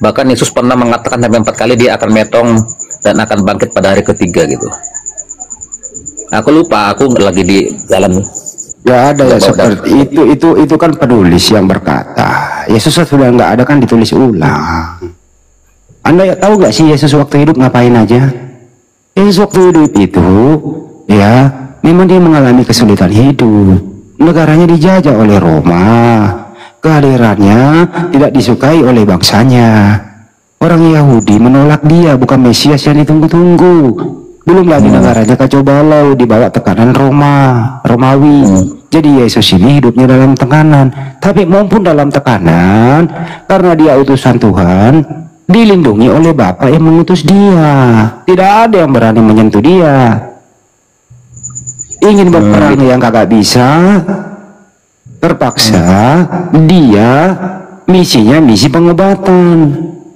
Bahkan Yesus pernah mengatakan sampai 4 kali dia akan metong dan akan bangkit pada hari ketiga gitu. Aku lupa, aku lagi di jalan nih. Ya ada ya seperti itu kan penulis yang berkata. Yesus sudah nggak ada kan ditulis ulang. Anda ya tahu nggak sih Yesus waktu hidup ngapain aja? Yesus waktu hidup itu ya memang dia mengalami kesulitan hidup. Negaranya dijajah oleh Roma. Kehadirannya tidak disukai oleh bangsanya. Orang Yahudi menolak dia, bukan Mesias yang ditunggu-tunggu. Belum lagi negaranya kacau balau, dibawa tekanan Romawi. Jadi Yesus ini hidupnya dalam tekanan. Tapi maupun dalam tekanan, karena dia utusan Tuhan, dilindungi oleh Bapa yang mengutus dia. Tidak ada yang berani menyentuh dia. Ingin berperang yang kagak bisa, terpaksa dia misinya misi pengobatan.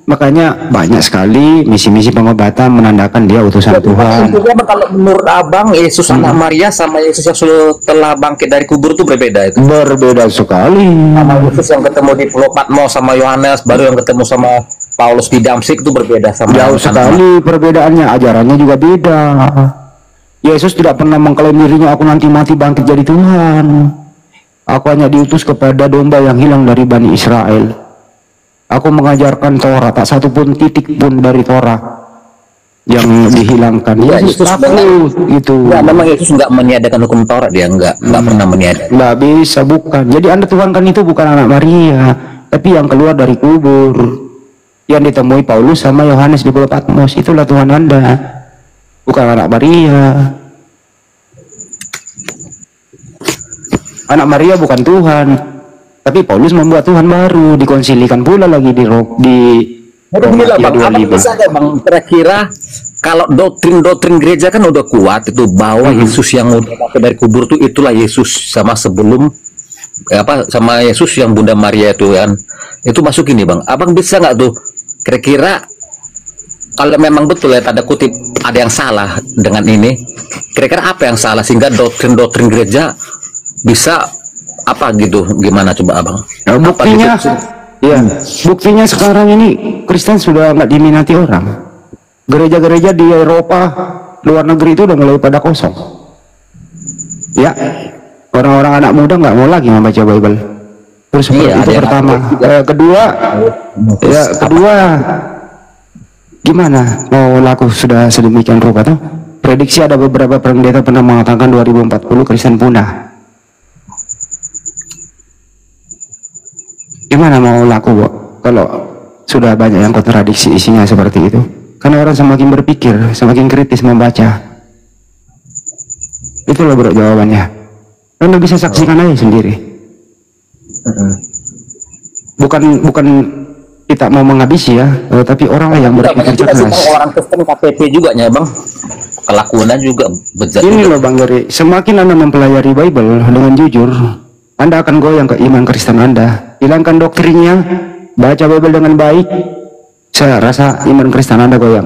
Makanya banyak sekali misi-misi pengobatan menandakan dia utusan Tuhan. Kalau menurut abang, Yesus anak Maria sama Yesus yang telah bangkit dari kubur itu berbeda itu? Berbeda sekali. Sama Yesus yang ketemu di Pulau Patmos sama Yohanes, baru yang ketemu sama Paulus di Damsik itu berbeda sama. Jauh sekali perbedaannya, ajarannya juga beda. Yesus tidak pernah mengklaim dirinya aku nanti mati bangkit jadi Tuhan. Aku hanya diutus kepada domba yang hilang dari Bani Israel. Aku mengajarkan Torah, tak satu pun titik pun dari Torah yang dihilangkan. Ya, Yesus takut itu. Ya, memang Yesus nggak meniadakan hukum Taurat, dia nggak pernah meniadakan. Nggak bisa, bukan. Jadi Anda tuangkan itu bukan anak Maria, tapi yang keluar dari kubur, yang ditemui Paulus sama Yohanes di Pulau Patmos. Itulah Tuhan Anda, bukan anak Maria. Anak Maria bukan Tuhan. Tapi Paulus membuat Tuhan baru, dikonsilikan pula lagi di Roma 25. Bisa nggak Bang, kira-kira kalau doktrin gereja kan udah kuat itu bahwa Yesus yang udah bangkit dari kubur itu itulah Yesus sama sebelum sama Yesus yang Bunda Maria itu kan. Itu masuk ini Bang. Abang bisa nggak tuh kira-kira kalau memang betul ya tanda kutip ada yang salah dengan ini, kira-kira apa yang salah sehingga doktrin gereja bisa apa gitu, gimana coba abang? Ya, buktinya, ya, buktinya sekarang ini Kristen sudah nggak diminati orang. Gereja-gereja di Eropa, luar negeri itu udah mulai pada kosong. Ya, orang-orang anak muda nggak mau lagi membaca Bible. Terus itu pertama. Kedua, gimana mau laku sudah sedemikian rupa tuh? Prediksi ada beberapa pendeta pernah mengatakan 2040 Kristen punah. Gimana mau laku kalau sudah banyak yang kontradiksi isinya seperti itu? Karena orang semakin berpikir, semakin kritis membaca. Itulah bro jawabannya. Anda bisa saksikan aja sendiri. Bukan kita mau menghabisi ya, tapi orang yang berpikir cerdas. Orang Kristen KTP juga ya bang, kelakuannya juga bejat. Ini loh Bang Geri, semakin Anda mempelajari Bible dengan jujur, Anda akan goyang ke iman Kristen Anda. Hilangkan doktrinnya, baca Bible dengan baik, saya rasa iman Kristen Anda goyang.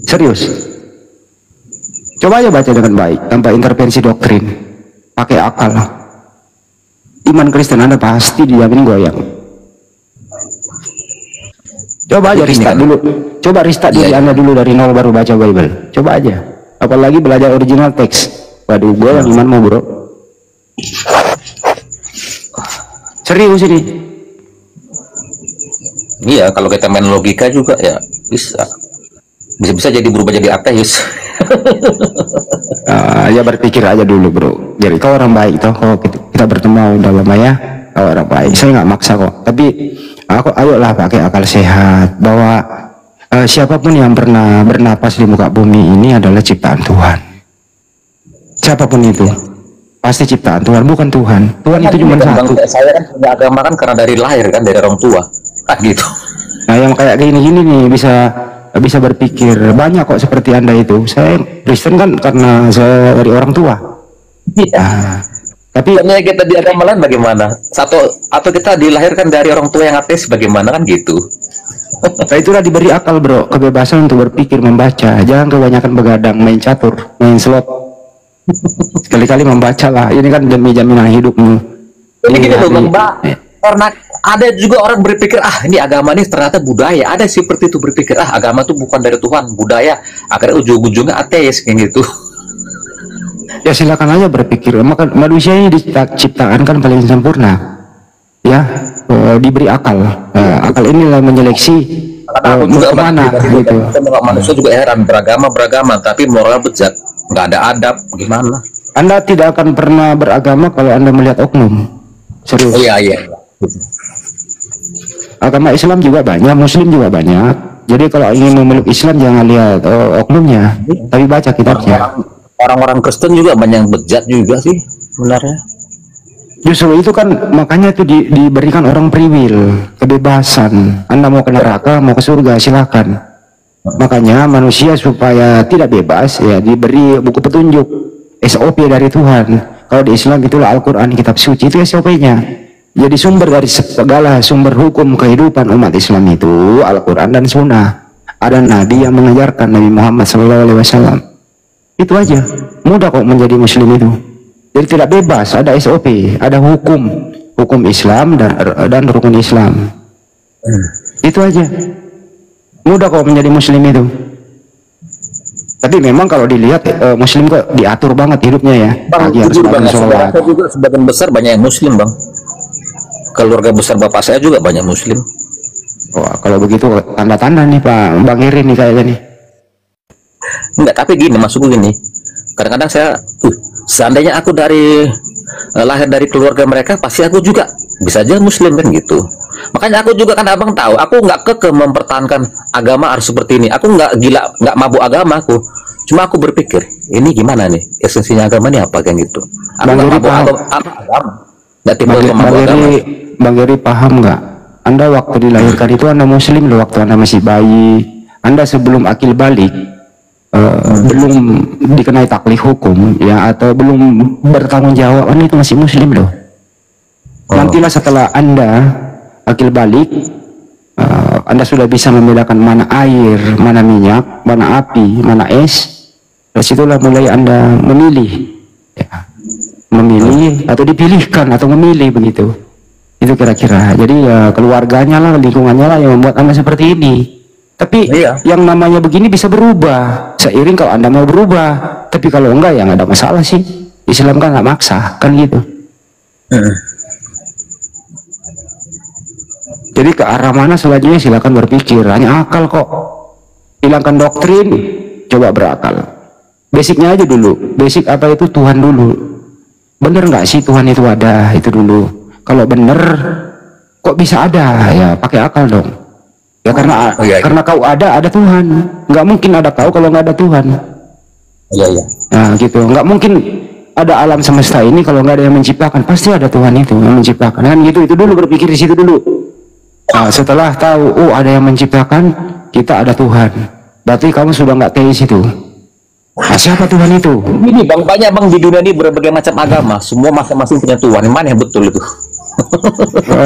Serius. Coba aja baca dengan baik, tanpa intervensi doktrin, pakai akal. Iman Kristen Anda pasti dijamin goyang. Coba aja restart dulu. Coba restart diri Anda dulu dari nol baru baca Bible. Coba aja. Apalagi belajar original teks. Waduh, goyang imanmu bro. Serius ini. Iya, kalau kita main logika juga ya bisa jadi berubah jadi ateis. Ya berpikir aja dulu bro. Jadi kau orang baik toh, kalau kita bertemu dalam ya, kau orang baik. Saya nggak maksa kok. Tapi ayolah pakai akal sehat bahwa siapapun yang pernah bernapas di muka bumi ini adalah ciptaan Tuhan. Siapapun itu. Pasti ciptaan Tuhan, bukan Tuhan. Tuhan itu cuma satu. Saya kan punya agama kan karena dari lahir kan, dari orang tua. Gitu. Nah yang kayak gini-gini nih bisa berpikir banyak kok seperti Anda itu. Saya Kristen kan karena saya dari orang tua. Iya. Nah, tapi kita di agama lain bagaimana? Atau kita dilahirkan dari orang tua yang ateis bagaimana kan gitu. Nah, itulah diberi akal bro, kebebasan untuk berpikir, membaca. Jangan kebanyakan begadang, main catur, main slot. Sekali-kali membaca lah. Ini kan demi jaminan hidupmu. Ini gini loh Mbak, karena ada juga orang berpikir ini agama ini ternyata budaya. Ada seperti itu berpikir agama itu bukan dari Tuhan, budaya. Akhirnya ujung-ujungnya ateis kayak gitu. Ya silakan aja berpikir. Maka manusia ini diciptakan kan paling sempurna, ya, diberi akal. Akal inilah menyeleksi mau kemana gitu. Manusia juga heran, beragama tapi moral bejat, nggak ada adab, gimana? Anda tidak akan pernah beragama kalau Anda melihat oknum. Serius. Oh iya. Agama Islam juga banyak, Muslim juga banyak. Jadi kalau ingin memeluk Islam jangan lihat oknumnya, tapi baca kitabnya. Orang-orang Kristen juga banyak yang bejat juga sih sebenarnya. Justru itu kan makanya itu diberikan orang free will, kebebasan. Anda mau ke neraka, mau ke surga silakan. Makanya manusia supaya tidak bebas ya diberi buku petunjuk, SOP dari Tuhan. Kalau di Islam itulah Al-Quran, kitab suci, itu SOP-nya. Jadi sumber dari segala sumber hukum kehidupan umat Islam itu Al-Quran dan Sunnah. Ada Nabi yang mengajarkan, Nabi Muhammad SAW. Itu aja, mudah kok menjadi Muslim itu. Jadi tidak bebas, ada SOP, ada hukum Islam dan rukun Islam. Itu aja, mudah kok menjadi Muslim itu. Tapi memang kalau dilihat Muslim kok diatur banget hidupnya ya. Bang, saya juga sebagian besar banyak yang Muslim, Bang. Keluarga besar bapak saya juga banyak Muslim. Kalau begitu tanda-tanda nih Pak Bang Iri nih kayaknya nih. Enggak, tapi gini maksudku gini. Kadang-kadang saya seandainya aku lahir dari keluarga mereka, pasti aku juga bisa aja Muslim kan gitu. Makanya aku juga kan abang tahu, aku nggak keke mempertahankan agama harus seperti ini. Aku nggak gila, nggak mabuk agama aku. Cuma aku berpikir, ini gimana nih esensinya agama ini apa kayak gitu. Aku nggak mabuk agama. Bang Geri paham nggak? Anda waktu dilahirkan itu Anda Muslim loh, waktu Anda masih bayi. Anda sebelum akil balik, belum dikenai taklif hukum ya, atau belum bertanggung jawab, Anda itu masih Muslim loh. Nantilah setelah Anda akil balik, Anda sudah bisa membedakan mana air, mana minyak, mana api, mana es. Dari situlah mulai Anda memilih ya. Memilih atau dipilihkan atau memilih begitu. Itu kira-kira. Jadi ya keluarganya lah, lingkungannya lah yang membuat Anda seperti ini. Tapi yang namanya begini bisa berubah seiring kalau Anda mau berubah. Tapi kalau enggak ya nggak ada masalah sih. Islam kan nggak maksa kan gitu. Jadi ke arah mana selanjutnya silakan berpikir. Hanya akal kok. Hilangkan doktrin, coba berakal. Basicnya aja dulu. Basic apa itu Tuhan dulu. Bener nggak sih Tuhan itu ada, itu dulu. Kalau bener kok bisa ada ya pakai akal dong ya, karena kau ada Tuhan. Nggak mungkin ada kau kalau nggak ada Tuhan. Nah gitu, nggak mungkin ada alam semesta ini kalau nggak ada yang menciptakan. Pasti ada Tuhan itu yang menciptakan kan gitu. Itu dulu, berpikir di situ dulu. Nah setelah tahu ada yang menciptakan, kita ada Tuhan, berarti kamu sudah nggak teis itu. Nah, siapa Tuhan itu? Ini Bang, banyak Bang di dunia ini berbagai macam agama, semua masing-masing punya Tuhan. Yang mana yang betul itu?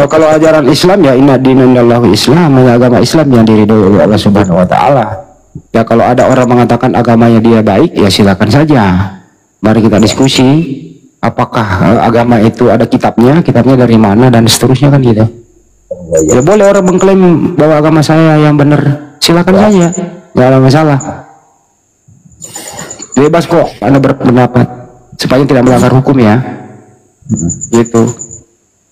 Kalau ajaran Islam ya inna dinallahu Islam, agama Islam yang diridhoi oleh Allah Subhanahu wa taala. Ya kalau ada orang mengatakan agamanya dia baik, ya silakan saja. Mari kita diskusi apakah agama itu ada kitabnya dari mana dan seterusnya kan gitu. Ya boleh orang mengklaim bahwa agama saya yang benar, silakan saja. Enggak ada masalah. Bebas kok Anda berpendapat, supaya tidak melanggar hukum ya. Gitu.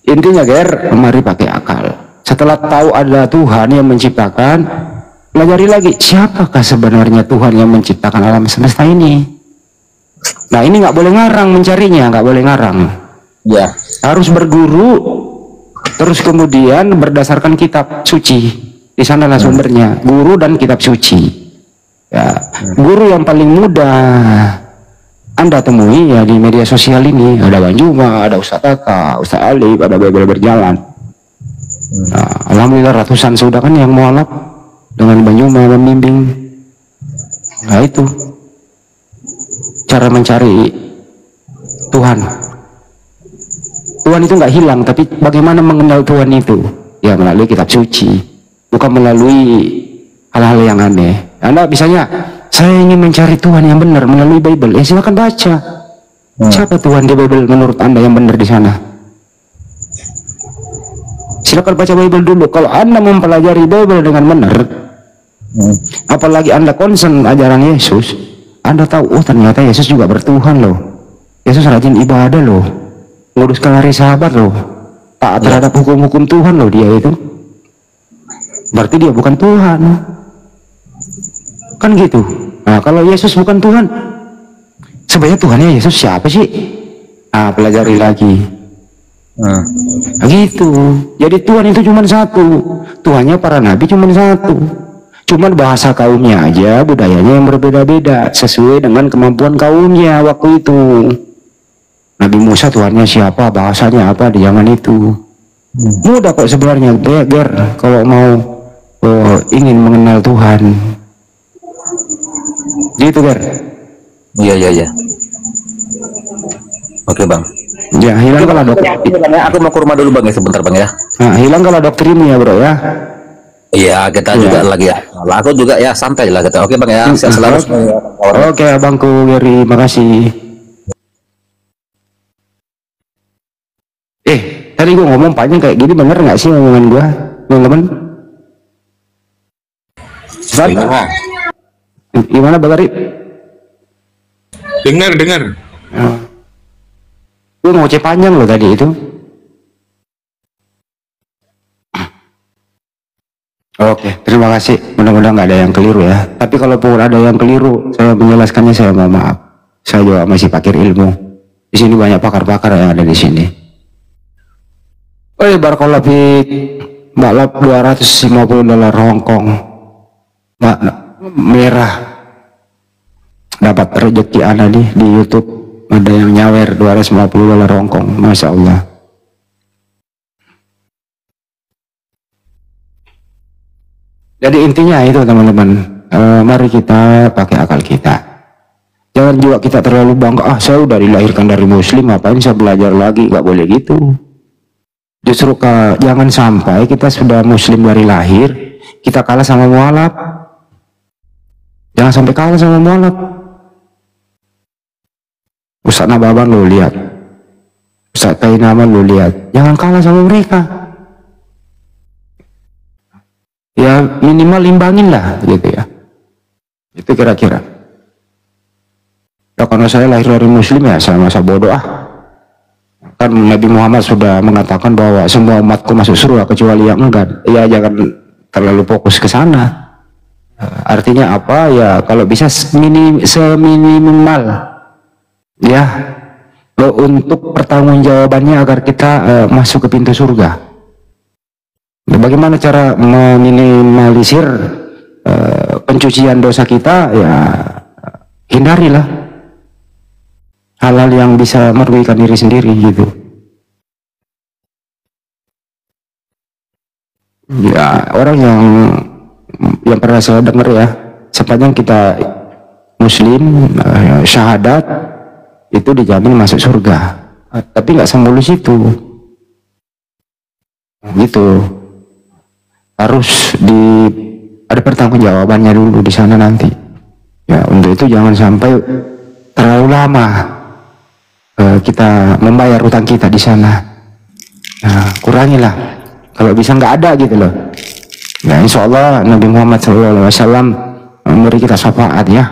Intinya mari pakai akal. Setelah tahu ada Tuhan yang menciptakan, pelajari lagi siapakah sebenarnya Tuhan yang menciptakan alam semesta ini. Nah ini nggak boleh ngarang mencarinya, nggak boleh ngarang. Ya. Harus berguru, terus kemudian berdasarkan kitab suci. Di sanalah sumbernya, guru dan kitab suci. Ya, guru yang paling mudah Anda temui ya di media sosial ini. Ada Bang Juma, ada Ustaz Taka, Ustaz Ali, ada Bebel berjalan. Nah, alhamdulillah ratusan sudah kan yang mualaf dengan Bang Juma membimbing. Nah itu cara mencari Tuhan. Tuhan itu nggak hilang, tapi bagaimana mengenal Tuhan itu? Ya melalui kitab suci, bukan melalui hal-hal yang aneh. Anda misalnya, saya ingin mencari Tuhan yang benar melalui Bible, ya silakan baca. Siapa Tuhan di Bible menurut Anda yang benar di sana? Silakan baca Bible dulu. Kalau Anda mempelajari Bible dengan benar, apalagi Anda concern ajaran Yesus, Anda tahu, oh ternyata Yesus juga bertuhan loh. Yesus rajin ibadah loh, nguruskan hari Sabat loh, taat terhadap hukum-hukum Tuhan loh dia itu. Berarti dia bukan Tuhan, kan gitu. Nah, kalau Yesus bukan Tuhan, sebenarnya Tuhannya Yesus siapa sih? Nah, pelajari lagi. Gitu. Jadi Tuhan itu cuma satu, Tuhannya para nabi cuma satu. Cuman bahasa kaumnya aja, budayanya yang berbeda-beda sesuai dengan kemampuan kaumnya waktu itu. Nabi Musa Tuhannya siapa, bahasanya apa di zaman itu. Mudah kok sebenarnya, Ger, kalau mau ingin mengenal Tuhan. Gitu, Ger. Iya. Oke, Bang. Ya, hilang kalau doktrin. Aku mau ke rumah dulu, Bang, ya, sebentar, Bang, ya. Nah, hilang kalau doktrinnya, bro, ya. Iya, kita juga lagi ya. Aku juga ya, santai lah kita. Oke, Bang, ya. Saya selalu. Oke, abangku Geri, makasih. Tadi gua ngomong panjang kayak gini, bener nggak sih omongan gua, teman-teman? Gimana, Bang Arif? Dengar. Gue ngoceh panjang loh tadi itu. Oke, terima kasih. Mudah-mudahan nggak ada yang keliru ya. Tapi kalaupun ada yang keliru, saya menjelaskannya, saya mohon maaf. Saya juga masih pakir ilmu. Di sini banyak pakar-pakar yang ada di sini. Barakallahu fiik. Mbak Lap $250 Hongkong. Mbak merah. Dapat rezeki Anda nih di YouTube. Ada yang nyawer $250 Hongkong. Masya Allah. Jadi intinya itu teman-teman, mari kita pakai akal kita. Jangan juga kita terlalu bangga, saya udah dilahirkan dari muslim, ngapain saya belajar lagi. Gak boleh gitu. Justru jangan sampai kita sudah muslim dari lahir, kita kalah sama mualaf. Jangan sampai kalah sama mualaf. Ustaz Nababan lo lihat, Ustaz Tainaman lo lihat, jangan kalah sama mereka. Ya minimal imbangin lah gitu ya. Itu kira-kira. Ya karena saya lahir dari muslim ya saya masa bodoh Kan Nabi Muhammad sudah mengatakan bahwa semua umatku masuk surga kecuali yang enggak. Ya jangan terlalu fokus ke sana. Artinya apa ya, kalau bisa seminimal ya untuk pertanggungjawabannya agar kita masuk ke pintu surga. Bagaimana cara meminimalisir pencucian dosa kita? Ya hindarilah hal-hal yang bisa merugikan diri sendiri gitu. Ya orang yang pernah saya dengar ya, sepanjang kita muslim syahadat itu dijamin masuk surga, tapi nggak semulus itu gitu. Harus ada pertanggungjawabannya dulu di sana nanti. Ya untuk itu jangan sampai terlalu lama kita membayar utang kita di sana. Nah, kurangilah. Kalau bisa nggak ada gitu loh. Ya insya Allah Nabi Muhammad SAW memberi kita syafaat ya,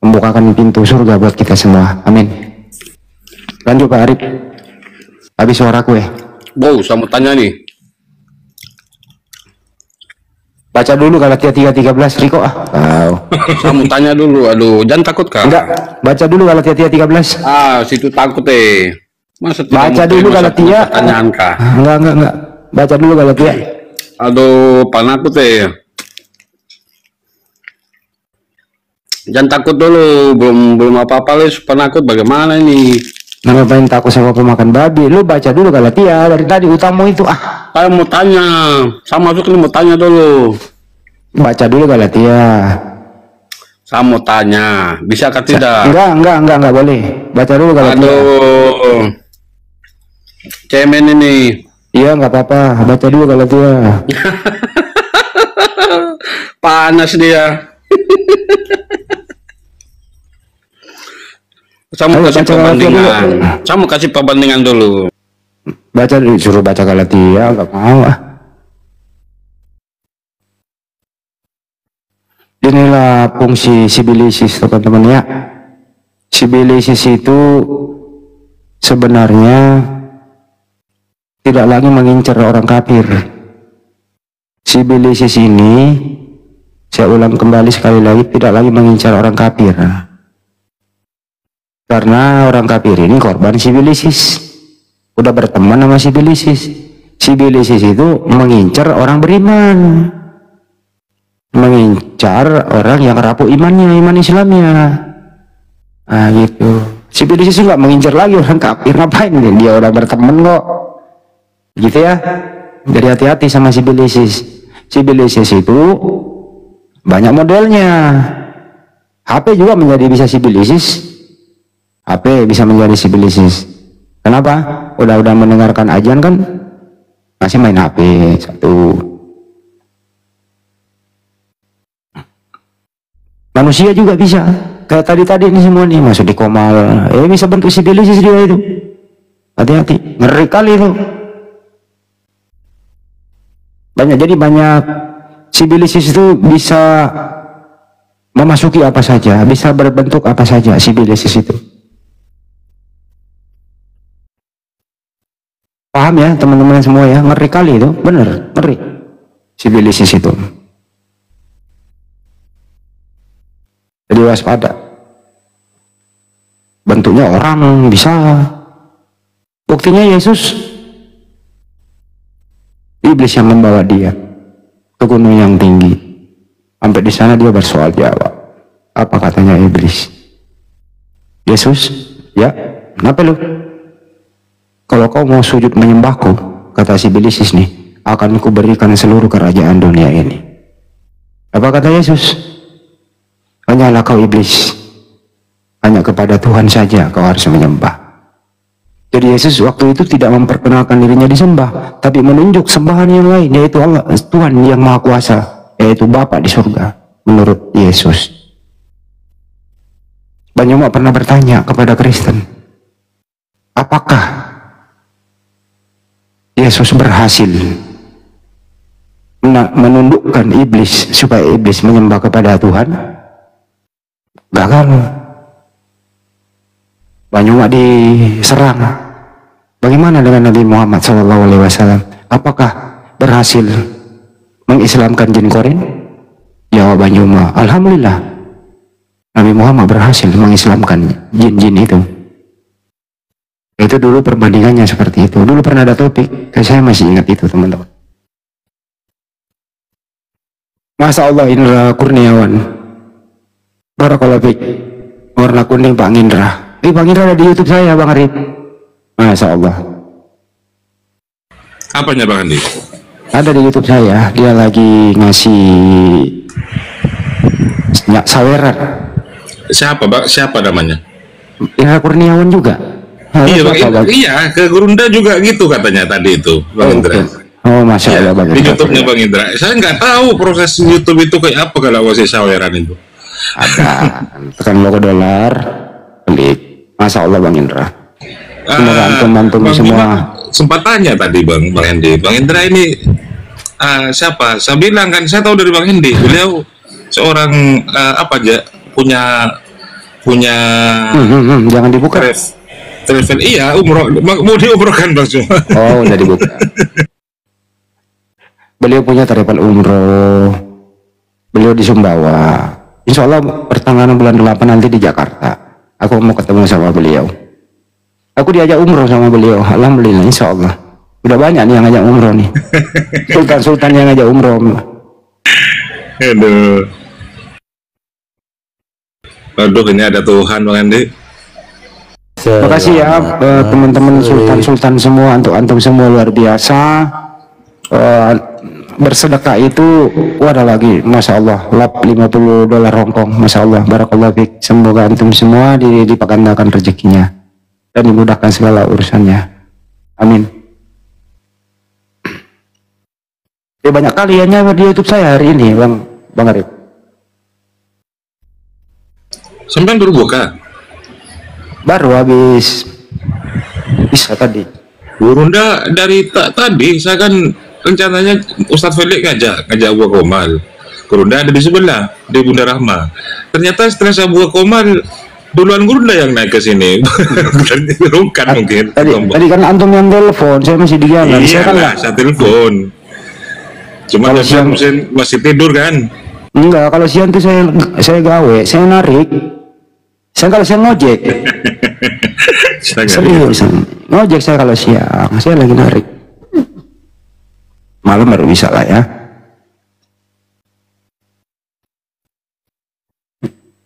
membukakan pintu surga buat kita semua. Amin. Lanjut Pak Arif. Habis suara kue. Saya mau tanya nih. Baca dulu Galatia 3:13 Riko Saya mau tanya dulu. Aduh, jangan takut kak. Enggak, baca dulu Galatia 3:13. Situ takut Masa baca dulu Galatia. Pertanyaan kak. Enggak. Baca dulu Galatia. Aduh, panakut Jangan takut dulu, belum apa-apa penakut bagaimana ini? Ngapain takut sama pemakan babi? Lu baca dulu Galatia dari tadi utamu itu Saya mau tanya, saya masuk ini mau tanya dulu. Baca dulu Galatia. Saya mau tanya, bisa kah tidak? Enggak boleh. Baca dulu Galatia. Aduh, cemen ini. Iya nggak apa-apa, baca dulu Galatia. Panas dia. Saya mau kasih perbandingan dulu. Disuruh baca Galatia, nggak mau ah. Inilah fungsi sibilisis teman-teman ya. Sibilisis itu sebenarnya tidak lagi mengincar orang kafir. Sibilisis ini, saya ulang kembali sekali lagi, tidak lagi mengincar orang kafir. Karena orang kafir ini korban sibilisis. Udah berteman sama sibilisis. Sibilisis itu mengincar orang beriman, mengincar orang yang rapuh imannya, iman Islamnya. Nah gitu. Sibilisis nggak mengincar lagi orang kafir, ngapain dia udah berteman kok. Gitu ya. Jadi hati-hati sama sibilisis. Sibilisis itu banyak modelnya. HP juga menjadi bisa sibilisis. HP bisa menjadi sibilisis. Kenapa? Udah mendengarkan ajian kan masih main HP satu. Manusia juga bisa. Kayak tadi ini semua nih masuk di komal. Bisa bentuk sibilisis dia itu. Hati-hati. Ngeri kali itu. Jadi banyak sibilisis itu bisa memasuki apa saja, bisa berbentuk apa saja sibilisis itu. Paham ya teman-teman semua ya, ngeri kali itu, bener, ngeri sibilisis itu. Jadi waspada. Bentuknya orang bisa. Buktinya Yesus, iblis yang membawa dia ke gunung yang tinggi. Sampai di sana dia bersoal jawab. Apa katanya iblis? Yesus, ya, kenapa lu? Kalau kau mau sujud menyembahku, kata si Bilisis nih, akan kuberikan seluruh kerajaan dunia ini. Apa kata Yesus? Hanyalah kau iblis, hanya kepada Tuhan saja kau harus menyembah. Jadi Yesus waktu itu tidak memperkenalkan dirinya disembah, tapi menunjuk sembahan yang lain, yaitu Allah, Tuhan yang Maha Kuasa, yaitu Bapa di surga, menurut Yesus. Banyak orang pernah bertanya kepada Kristen, apakah Yesus berhasil menundukkan iblis supaya iblis menyembah kepada Tuhan? Gagal. Banyak orang diserang. Bagaimana dengan Nabi Muhammad SAW? Apakah berhasil mengislamkan jin Korin? Jawabannya alhamdulillah, Nabi Muhammad berhasil mengislamkan jin-jin itu. Itu dulu perbandingannya seperti itu. Dulu pernah ada topik, saya masih ingat itu teman-teman. Masya Allah, Indra Kurniawan, barakallahu fiik, warna kuning Pak Indra. Pak Indra ada di YouTube saya, Bang Arif. Masya Allah. Apanya Bang Andi? Ada di YouTube saya, dia lagi ngasih saweran. Siapa Bang? Siapa namanya? Indra Kurniawan juga. Iya Bang, iya ke Gurunda juga gitu katanya tadi itu Bang Indra. Oh Masya Allah, Bang Indra. Di YouTube-nya Bang Indra. Saya nggak tahu proses YouTube itu kayak apa kalau ngasih saweran itu. Ada, tekan logo dolar, klik. Masya Allah Bang Indra. Semoga antum semua. Sempat tanya tadi Bang Andi, Bang Indra ini siapa? Saya bilang kan saya tahu dari Bang Andi. Beliau seorang apa aja punya jangan dibuka. Travel, iya, umroh, mau diumrohkan Bang Cuma. Oh, udah dibuka. Beliau punya travel umroh. Beliau di Sumbawa. Insya Allah pertengahan bulan 8 nanti di Jakarta. Aku mau ketemu sama beliau. Aku diajak umroh sama beliau. Alhamdulillah, insya Allah. Udah banyak nih yang ngajak umroh nih. Sultan yang ngajak umroh. Aduh. Aduh, ini ada Tuhan Bang Andi. Terima kasih ya teman-teman sultan semua, untuk antum semua luar biasa. Bersedekah itu ada lagi, Masya Allah, lap $50 Hongkong, Masya Allah, barakallahu fiik. Semoga antum semua dipagandakan rezekinya dan dimudahkan segala urusannya, amin. Banyak kali ya nyamar di YouTube saya hari ini, Bang Arif. Sampai baru buka? Baru habis bisa tadi. Gurunda dari tadi saya kan rencananya Ustadz Felix ngajak Abu Komal. Gurunda ada di sebelah di Bunda Rahma. Ternyata setelah saya Abu Komal duluan Gurunda yang naik ke sini. Bukan mungkin. Tadi kan antum yang telepon, saya masih di jalan. Iya Saya kan lah, saya telepon. Cuma Kalau saya siang- masih tidur kan. enggak, kalau siang tuh saya gawe, saya narik. Saya kalau siang ngojek. Saya nggak lihat. Serius, ngojek saya kalau siang, saya lagi narik. Malam baru bisa lah ya.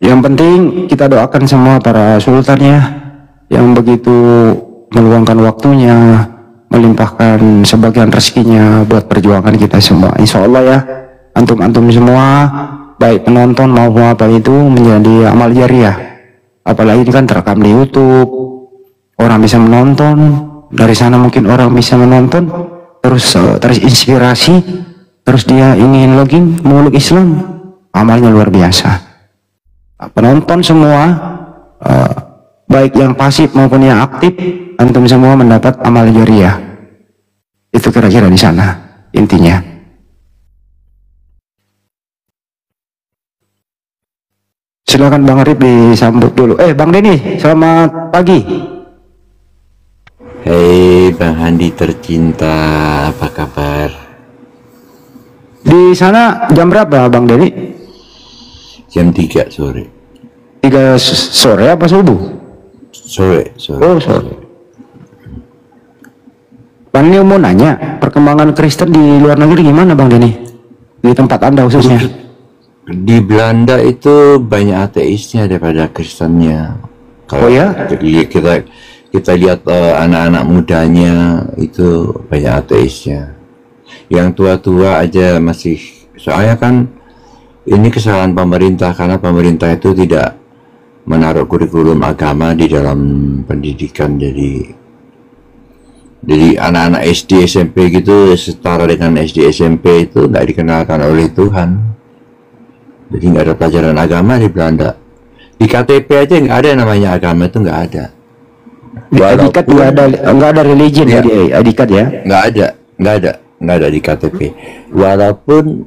Yang penting kita doakan semua para sultan ya, yang begitu meluangkan waktunya, melimpahkan sebagian rezekinya buat perjuangan kita semua. Insya Allah ya, antum-antum semua, baik penonton maupun apa itu menjadi amal jariah. Apalagi ini kan terekam di YouTube, orang bisa menonton, dari sana mungkin orang bisa menonton, terus terinspirasi, terus dia ingin login meluk Islam, amalnya luar biasa. Penonton semua, baik yang pasif maupun yang aktif, antum semua mendapat amal jariah. Itu kira-kira di sana intinya. Silakan Bang Arif disambut dulu. Bang Denny, selamat pagi. Hei Bang Handi tercinta, apa kabar? Di sana jam berapa Bang Denny? Jam 3 sore. 3 sore apa subuh? Sore. Oh sore. Bang Denny mau nanya, perkembangan Kristen di luar negeri gimana Bang Denny? Di tempat Anda khususnya? Di Belanda itu banyak ateisnya daripada Kristennya. Oh ya? Jadi kita lihat anak-anak mudanya itu banyak ateisnya. Yang tua-tua aja masih. Soalnya kan ini kesalahan pemerintah, karena pemerintah itu tidak menaruh kurikulum agama di dalam pendidikan. Jadi anak-anak SD SMP gitu setara dengan SD SMP itu nggak dikenalkan oleh Tuhan. Jadi nggak ada pelajaran agama di Belanda. Di KTP aja nggak ada namanya agama, itu nggak ada. Di Adikat nggak ada religion ya, di Adikat ya? Nggak ada di KTP. Walaupun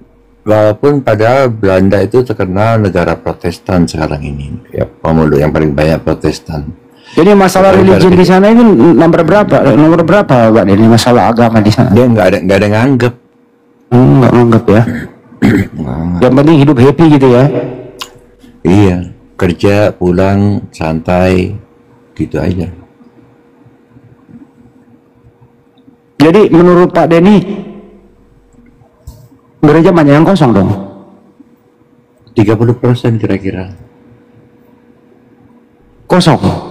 padahal Belanda itu terkenal negara Protestan sekarang ini, ya pemeluk yang paling banyak Protestan. Jadi masalah religion di sana itu nomor berapa Pak? Ini masalah agama di sana? Dia nggak ada nganggep. Nggak nganggep ya. Yang penting hidup happy gitu ya. Iya, kerja pulang santai gitu aja. Jadi menurut Pak Denny, gereja banyak yang kosong dong? 30% kira-kira. Kosong?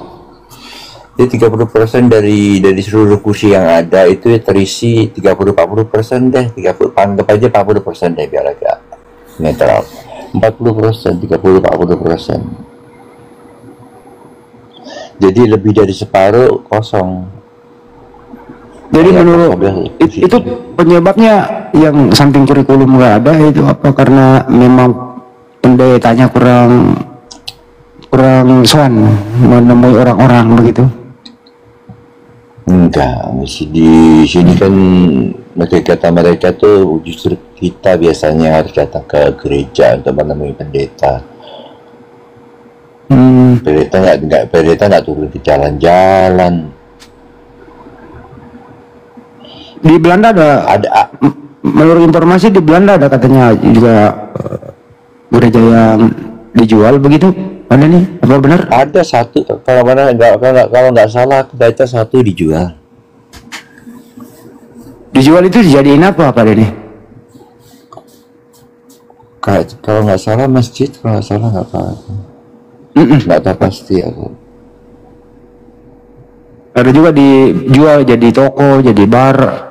Jadi 30% dari seluruh kursi yang ada itu terisi 30-40% deh. 30, anggap aja 40% deh biar agak netral. 40%, 30-40%. Jadi lebih dari separuh kosong. Jadi Ya, menurut kosong. itu penyebabnya yang samping kurikulum nggak ada itu apa karena memang pendetanya kurang soan menemui orang-orang begitu? Enggak, di sini kan kata mereka tuh justru kita biasanya harus datang ke gereja untuk menemui pendeta. Pendeta nggak turun ke jalan-jalan. Di Belanda ada menurut informasi di Belanda ada katanya juga gereja yang dijual begitu. Ada nih, apa benar? Ada satu, kalau nggak salah aku baca satu dijual. Dijual itu dijadiin apa Pak Denny? Kalau nggak salah masjid, kalau nggak salah nggak tahu. Nggak tahu pasti aku. Ada juga dijual jadi toko, jadi bar.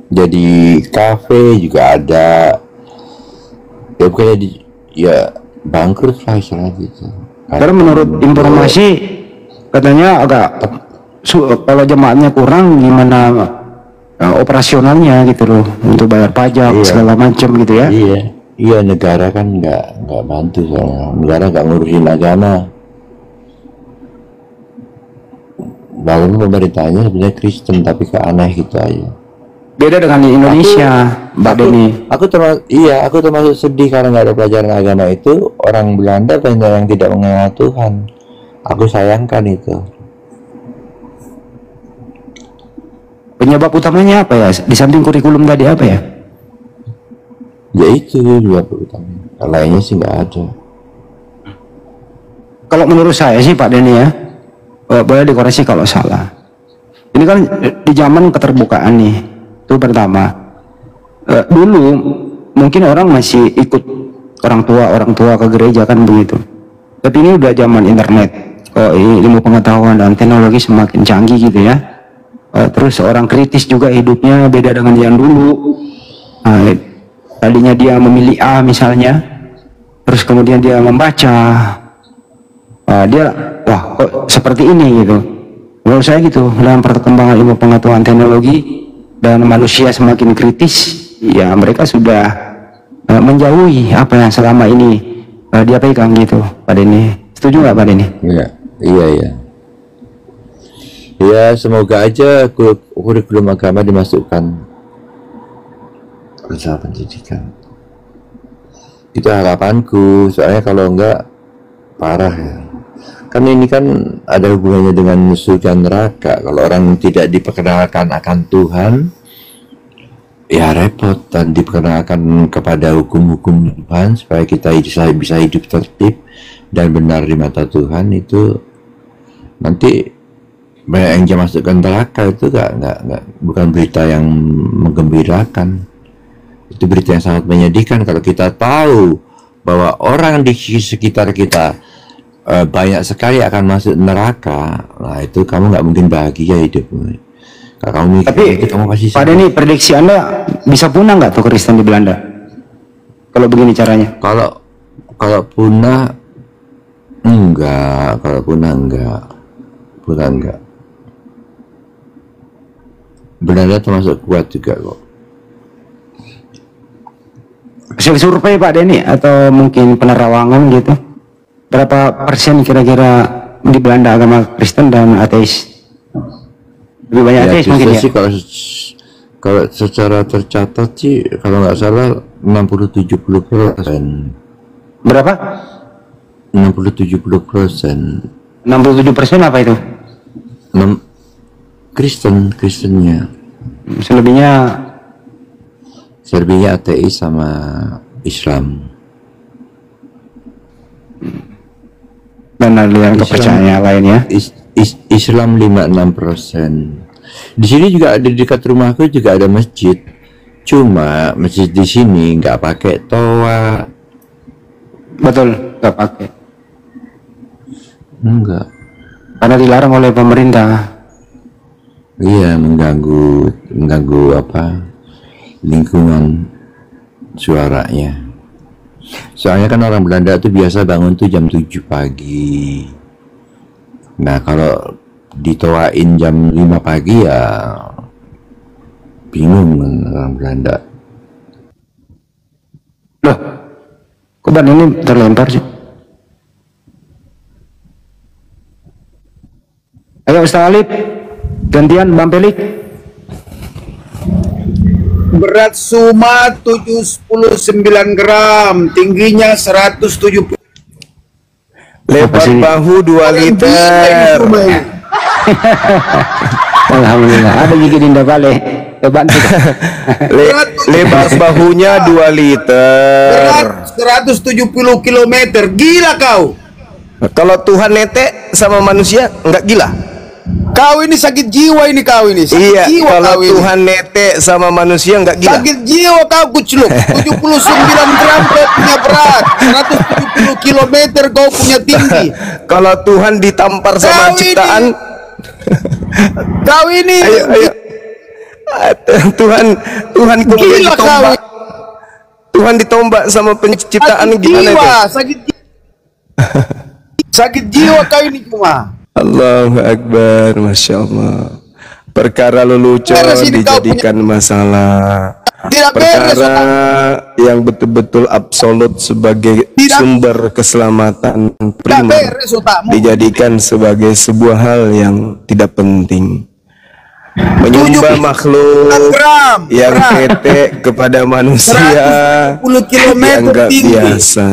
Jadi kafe juga ada. Ya bukannya ya bangkrut lah istilahnya gitu. Karena menurut informasi katanya agak kalau jemaatnya kurang gimana operasionalnya gitu loh untuk bayar pajak segala macam gitu ya. Iya negara kan nggak bantu soalnya negara nggak ngurusin agama. walaupun pemerintahnya sebenarnya Kristen tapi kok aneh gitu aja. Beda dengan di Indonesia, Mbak Deni. Aku termasuk sedih karena nggak ada pelajaran agama itu. Orang Belanda banyak yang tidak mengenal Tuhan. Aku sayangkan itu. Penyebab utamanya apa ya? Di samping kurikulum tadi apa ya? Ya itu juga utamanya. Lainnya sih nggak ada. Kalau menurut saya sih Pak Deni ya, boleh dikoreksi kalau salah. Ini kan di zaman keterbukaan nih. Itu pertama. Dulu mungkin orang masih ikut orang tua ke gereja kan begitu. Tapi ini udah zaman internet. Ilmu pengetahuan dan teknologi semakin canggih gitu ya. Terus orang kritis juga hidupnya beda dengan yang dulu. Tadinya dia memilih A misalnya, terus kemudian dia membaca, dia wah kok seperti ini gitu. Menurut saya gitu, dalam perkembangan ilmu pengetahuan teknologi dan manusia semakin kritis, ya mereka sudah menjauhi apa yang selama ini dia pegang gitu, Pak Deni. Setuju nggak Pak Deni? Iya. Ya semoga aja kurikulum agama dimasukkan usaha pendidikan. Itu harapanku, soalnya kalau enggak parah ya. Kan ini kan ada hubungannya dengan surga neraka. Kalau orang tidak diperkenalkan akan Tuhan, ya repot, dan diperkenalkan kepada hukum-hukum Tuhan supaya kita bisa hidup tertib dan benar di mata Tuhan, itu nanti banyak yang dia masukkan neraka. Itu bukan berita yang menggembirakan. Itu berita yang sangat menyedihkan kalau kita tahu bahwa orang di sekitar kita banyak sekali akan masuk neraka. Nah itu kamu nggak mungkin bahagia hidupmu. Kalau kamu mikir, tapi itu kamu pasti Pak Deni, prediksi Anda bisa punah nggak tuh Kristen di Belanda? Kalau begini caranya? Kalau punah enggak, punah enggak. Belanda termasuk kuat juga kok. Hasil survei Pak Deni atau mungkin penerawangan gitu, berapa persen kira-kira di Belanda agama Kristen dan ateis? Lebih banyak ateis mungkin ya? Sih, kalau secara tercatat sih kalau nggak salah 60-70%. Berapa? 60-70%. 67% apa itu? Kristennya. Selebihnya ateis sama Islam. Dan aliran kepercayaan lainnya. Islam 5-6%. Di sini juga ada, dekat rumahku juga ada masjid. Cuma masjid di sini nggak pakai toa. Betul, nggak pakai. Enggak. Karena dilarang oleh pemerintah. Iya, mengganggu apa? Lingkungan suaranya. Soalnya kan orang Belanda tuh biasa bangun tuh jam 7 pagi. Nah kalau ditoain jam 5 pagi ya bingung orang Belanda. Loh, kok ban ini terlempar sih? Ayo Ustaz Alif, gantian Bang Pelik. Berat Suma 79 gram, tingginya 170. Lebar bahu 2 liter. Alhamdulillah, ada juga Dinda Bale. Bantu. Lebar bahunya 2 liter. Berat 170 km. Gila kau. Kalau Tuhan netek sama manusia enggak gila. Kau ini sakit jiwa ini kau ini. Iya, kalau Tuhan netek sama manusia enggak gila. Sakit jiwa kau kucluk. 79 gram kau punya berat, 170 km kau punya tinggi. Kalau Tuhan ditampar sama ciptaan, kau ini ayo. Tuhan kemudian ditombak. Tuhan ditombak sama penciptaan gimana itu? Sakit jiwa kau ini cuma. Allahu Akbar, Masya Allah. perkara lelucon dijadikan masalah, Tidak beres, perkara yang betul-betul absolut sebagai sumber keselamatan tidak primer beres otakmu. dijadikan sebagai sebuah hal yang tidak penting. Menyembah makhluk gram yang ketek kepada manusia 170 kilometer dianggap tinggi. biasa,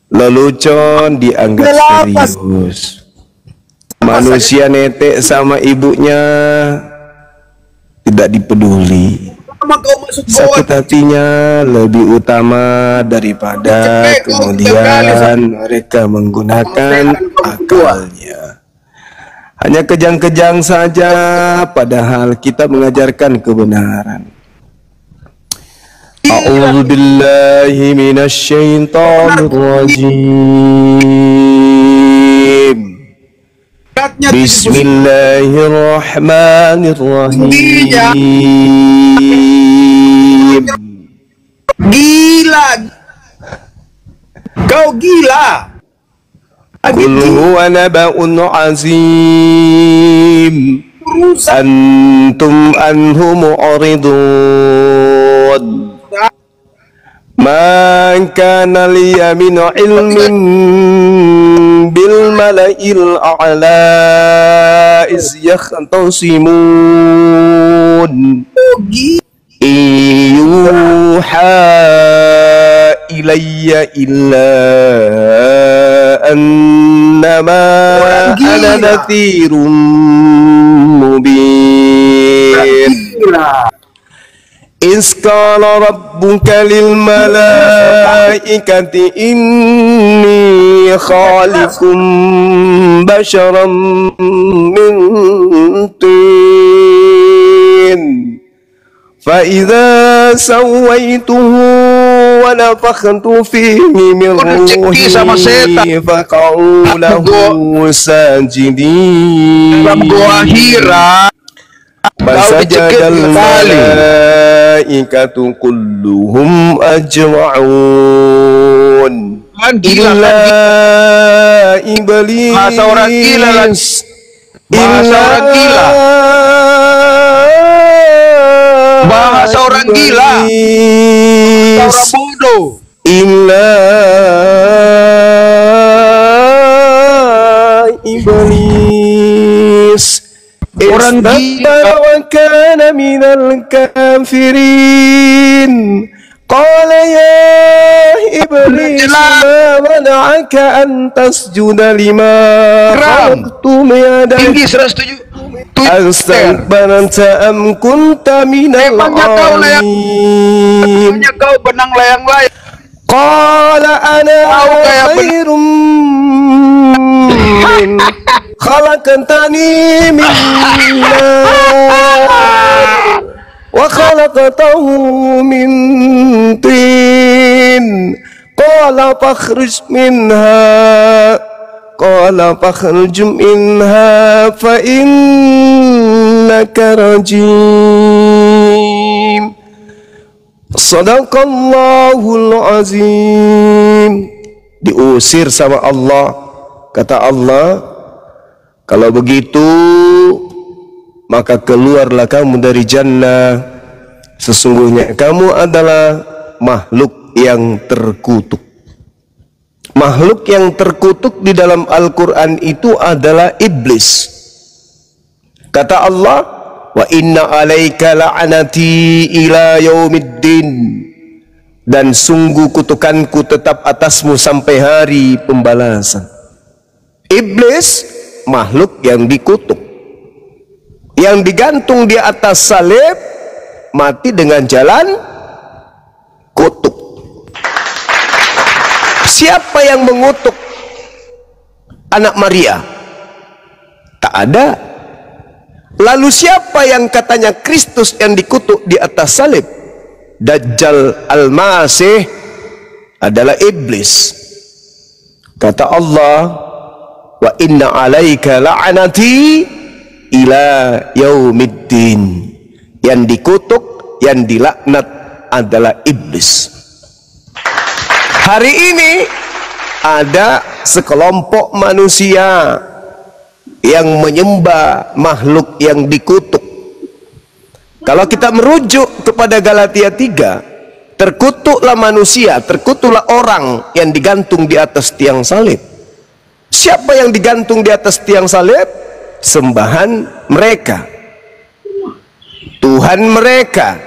lelucon dianggap serius. Manusia netek sama ibunya tidak dipeduli. Sama kau masuk goa, Sakit hatinya lebih utama daripada kemudian mereka menggunakan akalnya. Hanya kejang-kejang saja, padahal kita mengajarkan kebenaran. A'udzu billahi minasy syaithanir rajim. beratnya Bismillahirrahmanirrahim. gila. Kau gila. Qul huwa naba'un azim antum anhu mu'ridun ma kana liya min ilmin bil mala'il a'la iz yakhtasimun yuha ilayya illa annama ana nadhirun mubin. Iz qala rabbuka lil malaikati inni khaliqum basharan min tin فإذا سويته ونفخت فيه من روحي فقعوا له ساجدين فسجد الملائكة كلهم أجمعون إلا إبليس Bahasa orang gila, orang bodoh. Illa iblis Orang gila. wa kana minal kafirin. Qala ya iblis ma mana'aka an tasjuda lima khalaqtu biyadayya. Tinggi 107. Astakbarta am kunta minal alimin. Kau benang layang-layang. Qala ana khairum min khalaqtani min nar wa khalaqtahu min tin. Qala fakhruj minha Qala fakhruj minha fa innaka rajim. Sadaqallahul azim. Diusir sama Allah. Kata Allah, kalau begitu maka keluarlah kamu dari jannah. Sesungguhnya kamu adalah makhluk yang terkutuk. Makhluk yang terkutuk di dalam Al-Quran itu adalah iblis. Kata Allah, wa inna alaika la'anati ila yaumiddin. Dan sungguh kutukanku tetap atasmu sampai hari pembalasan. Iblis, makhluk yang dikutuk, yang digantung di atas salib, mati dengan jalan kutuk. Siapa yang mengutuk anak Maria? Tak ada. Lalu siapa yang katanya Kristus yang dikutuk di atas salib? Dajjal Al-Masih adalah iblis. Kata Allah, wa inna alaika la'anati ila yaumiddin. Yang dikutuk, yang dilaknat adalah iblis. Hari ini ada sekelompok manusia yang menyembah makhluk yang dikutuk. Kalau kita merujuk kepada Galatia 3, terkutuklah manusia, terkutuklah orang yang digantung di atas tiang salib. Siapa yang digantung di atas tiang salib? Sembahan mereka, Tuhan mereka,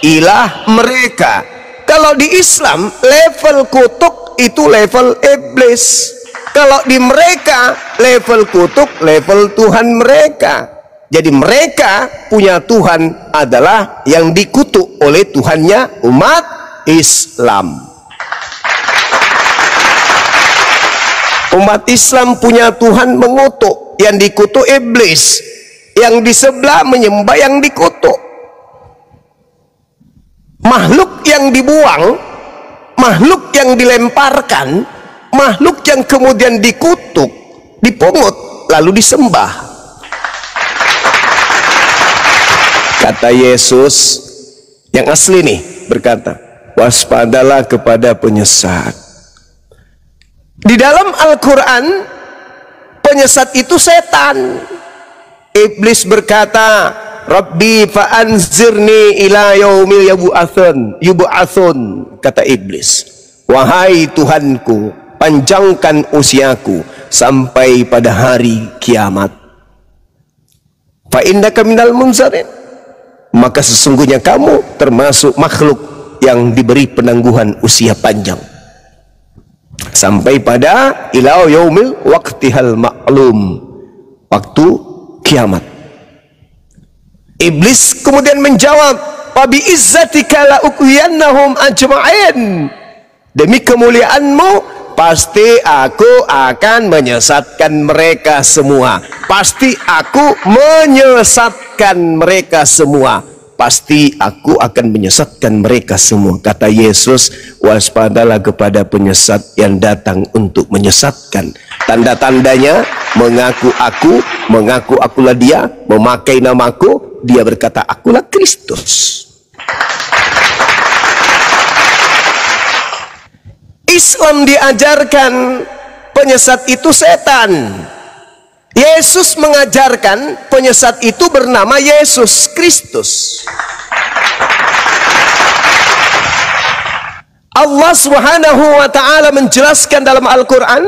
ilah mereka. Kalau di Islam, level kutuk itu level iblis. Kalau di mereka, level kutuk level Tuhan mereka. Jadi mereka punya Tuhan adalah yang dikutuk oleh Tuhannya umat Islam. Umat Islam punya Tuhan mengutuk, yang dikutuk iblis, yang di sebelah menyembah yang dikutuk. Makhluk yang dibuang, makhluk yang dilemparkan, makhluk yang kemudian dikutuk, dipungut, lalu disembah. Kata Yesus yang asli nih, berkata, waspadalah kepada penyesat. Di dalam Al-Quran, penyesat itu setan. Iblis berkata, Rabbi fa'anzirni ila yaumil yub'atsun. Kata iblis, wahai Tuhanku, panjangkan usiaku sampai pada hari kiamat. Fa innaka minal munzarin. Maka sesungguhnya kamu termasuk makhluk yang diberi penangguhan usia panjang sampai pada ila yaumil waqtihal ma'lum, waktu kiamat. Iblis kemudian menjawab, wa bi izzatika la uqiyannahum ajma'in. Demi kemuliaanmu pasti aku akan menyesatkan mereka semua. Pasti aku menyesatkan mereka semua. Pasti aku akan menyesatkan mereka semua. Kata Yesus, waspadalah kepada penyesat yang datang untuk menyesatkan. Tanda-tandanya mengaku akulah dia, memakai namaku, dia berkata akulah Kristus. Islam diajarkan penyesat itu setan. Yesus mengajarkan penyesat itu bernama Yesus Kristus. Allah Subhanahu wa ta'ala menjelaskan dalam Al-Quran,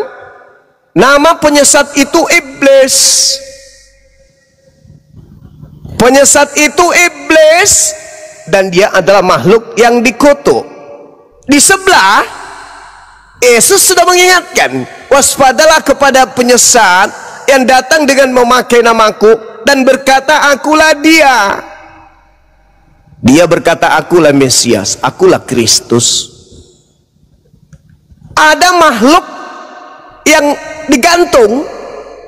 nama penyesat itu iblis. Penyesat itu iblis, dan dia adalah makhluk yang dikutuk. Di sebelah, Yesus sudah mengingatkan, waspadalah kepada penyesat yang datang dengan memakai namaku dan berkata akulah dia. Dia berkata akulah Mesias, akulah Kristus. Ada makhluk yang digantung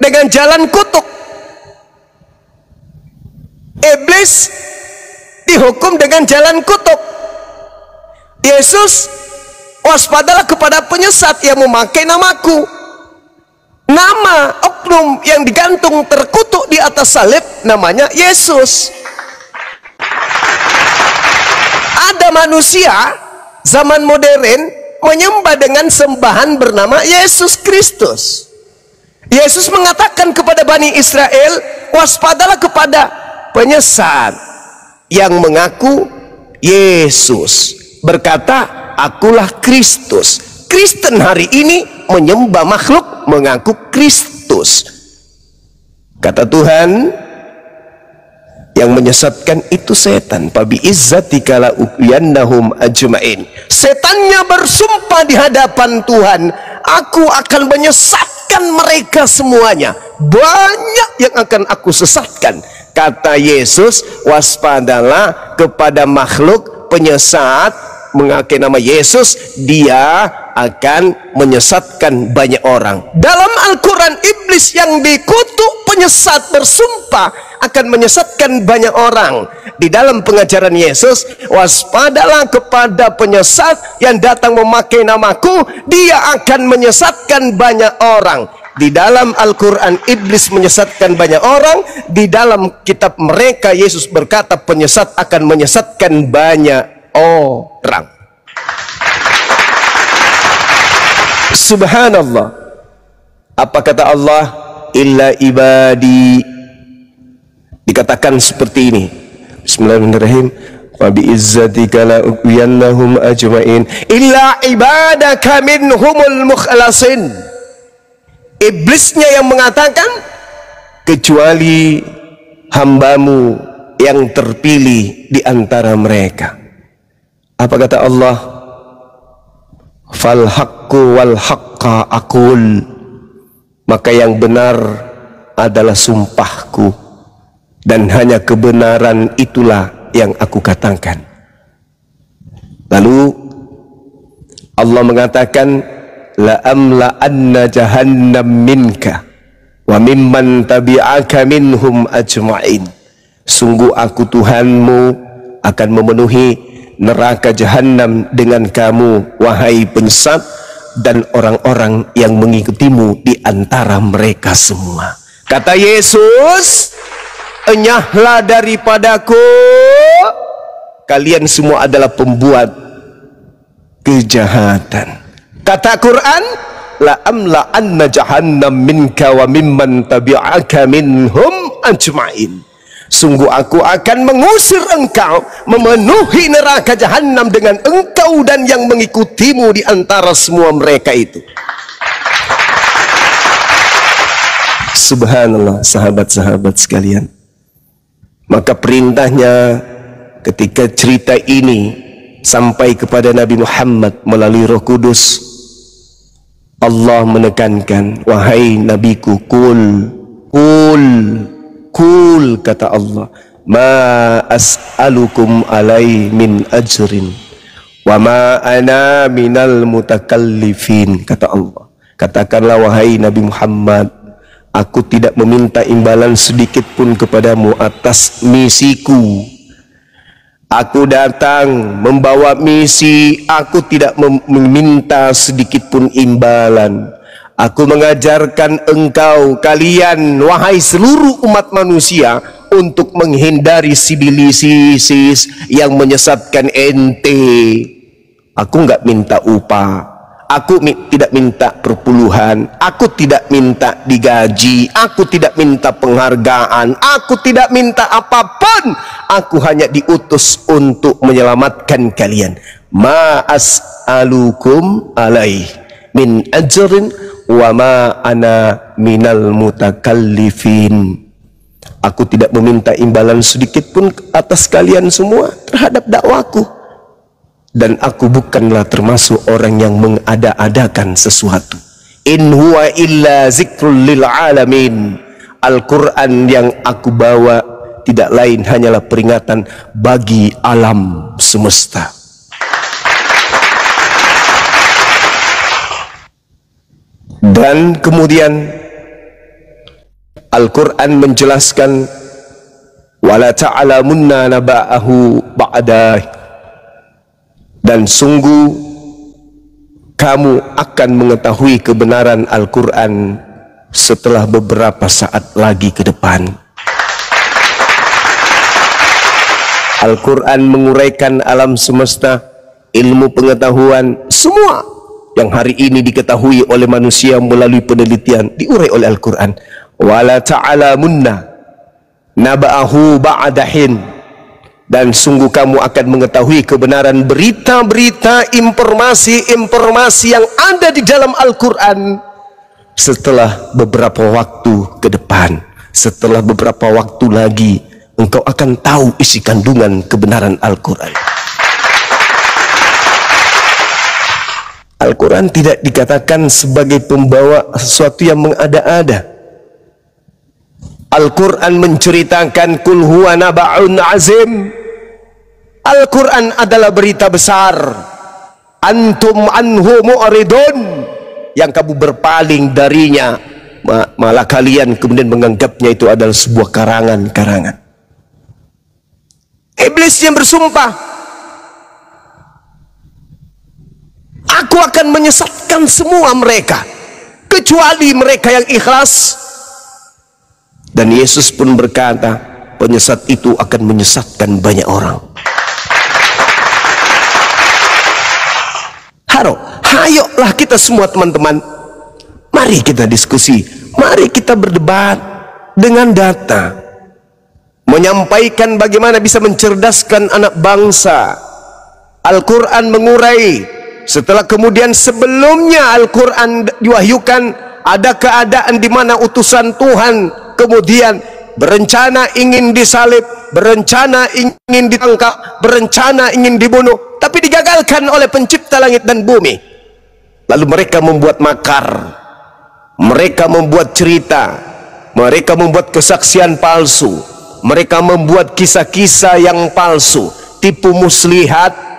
dengan jalan kutuk. Iblis dihukum dengan jalan kutuk. Yesus, waspadalah kepada penyesat yang memakai namaku. Nama oknum yang digantung terkutuk di atas salib namanya Yesus. Ada manusia zaman modern menyembah dengan sembahan bernama Yesus Kristus. Yesus mengatakan kepada Bani Israel, waspadalah kepada penyesat yang mengaku Yesus, berkata akulah Kristus. Kristen hari ini menyembah makhluk mengaku Kristus. Kata Tuhan, yang menyesatkan itu setan. Fabi izzatika la uqiyannahum ajma'in. Setannya bersumpah di hadapan Tuhan, aku akan menyesatkan mereka semuanya. Banyak yang akan aku sesatkan. Kata Yesus, waspadalah kepada makhluk penyesat mengaku nama Yesus, dia akan menyesatkan banyak orang. Dalam Al-Quran, iblis yang dikutuk penyesat bersumpah akan menyesatkan banyak orang. Di dalam pengajaran Yesus, waspadalah kepada penyesat yang datang memakai namaku, dia akan menyesatkan banyak orang. Di dalam Al-Quran, iblis menyesatkan banyak orang. Di dalam kitab mereka, Yesus berkata penyesat akan menyesatkan banyak orang. Subhanallah. Apa kata Allah? Illa ibadi. Dikatakan seperti ini, Bismillahirrahmanirrahim. Wa bi'izzatika la ughwiyannahum ajma'in illa ibadaka minhumul mukhlasin. Iblisnya yang mengatakan, kecuali hambamu yang terpilih di antara mereka. Apa kata Allah? Fal haqqu wal haqqa aqul. Maka yang benar adalah sumpahku, dan hanya kebenaran itulah yang aku katakan. Lalu Allah mengatakan, la amla anna jahannam minka wa mimman tabi'aka minhum ajma'in. Sungguh aku Tuhanmu akan memenuhi neraka jahanam dengan kamu, wahai penyesat, dan orang-orang yang mengikutimu di antara mereka semua. Kata Yesus, enyahlah daripadaku, kalian semua adalah pembuat kejahatan. Kata Quran, la amla anna jahannam minka wa mimman tabi'aka minhum ajma'in. Sungguh aku akan mengusir engkau, memenuhi neraka jahanam dengan engkau dan yang mengikutimu di antara semua mereka itu. Subhanallah, sahabat-sahabat sekalian. Maka perintahnya ketika cerita ini sampai kepada Nabi Muhammad melalui Roh Kudus, Allah menekankan, wahai Nabiku, kul, kata Allah, ma as'alukum alai min ajrin wa ma ana minal mutakallifin. Kata Allah, katakanlah wahai Nabi Muhammad, aku tidak meminta imbalan sedikit pun kepadamu atas misiku. Aku datang membawa misi, aku tidak meminta sedikit pun imbalan. Aku mengajarkan engkau, kalian, wahai seluruh umat manusia, untuk menghindari sibilisis yang menyesatkan ente. Aku nggak minta upah, aku tidak minta perpuluhan, aku tidak minta digaji, aku tidak minta penghargaan, aku tidak minta apapun. Aku hanya diutus untuk menyelamatkan kalian. Ma as'alukum alaih min ajrin wa ma ana minal mutakallifin. Aku tidak meminta imbalan sedikit pun atas kalian semua terhadap dakwaku, dan aku bukanlah termasuk orang yang mengada-adakan sesuatu. In huwa illa zikrul lil alamin. Al-Quran yang aku bawa tidak lain hanyalah peringatan bagi alam semesta. Dan kemudian Al-Quran menjelaskan, wala ta'lamunna naba'ahu ba'da, dan sungguh kamu akan mengetahui kebenaran Al-Quran setelah beberapa saat lagi ke depan. Al-Quran menguraikan alam semesta, ilmu pengetahuan, semua yang hari ini diketahui oleh manusia melalui penelitian diurai oleh Al-Quran. Wala ta'lamunna naba'ahu ba'dahin, dan sungguh kamu akan mengetahui kebenaran berita-berita, informasi-informasi yang ada di dalam Al-Quran setelah beberapa waktu ke depan. Setelah beberapa waktu lagi engkau akan tahu isi kandungan kebenaran Al-Quran. Al-Quran tidak dikatakan sebagai pembawa sesuatu yang mengada-ada. Al-Quran menceritakan kul huwa naba'un azim. Al-Quran adalah berita besar. Antum anhu mu'ridun, yang kamu berpaling darinya, malah kalian kemudian menganggapnya itu adalah sebuah karangan-karangan. Iblis yang bersumpah, aku akan menyesatkan semua mereka kecuali mereka yang ikhlas. Dan Yesus pun berkata, penyesat itu akan menyesatkan banyak orang. Hayoklah kita semua teman-teman, mari kita diskusi, mari kita berdebat dengan data, menyampaikan bagaimana bisa mencerdaskan anak bangsa. Al-Quran mengurai, setelah kemudian sebelumnya Al-Quran diwahyukan, ada keadaan di mana utusan Tuhan kemudian berencana ingin disalib, berencana ingin ditangkap, berencana ingin dibunuh, tapi digagalkan oleh pencipta langit dan bumi. Lalu mereka membuat makar, mereka membuat cerita, mereka membuat kesaksian palsu, mereka membuat kisah-kisah yang palsu, tipu muslihat.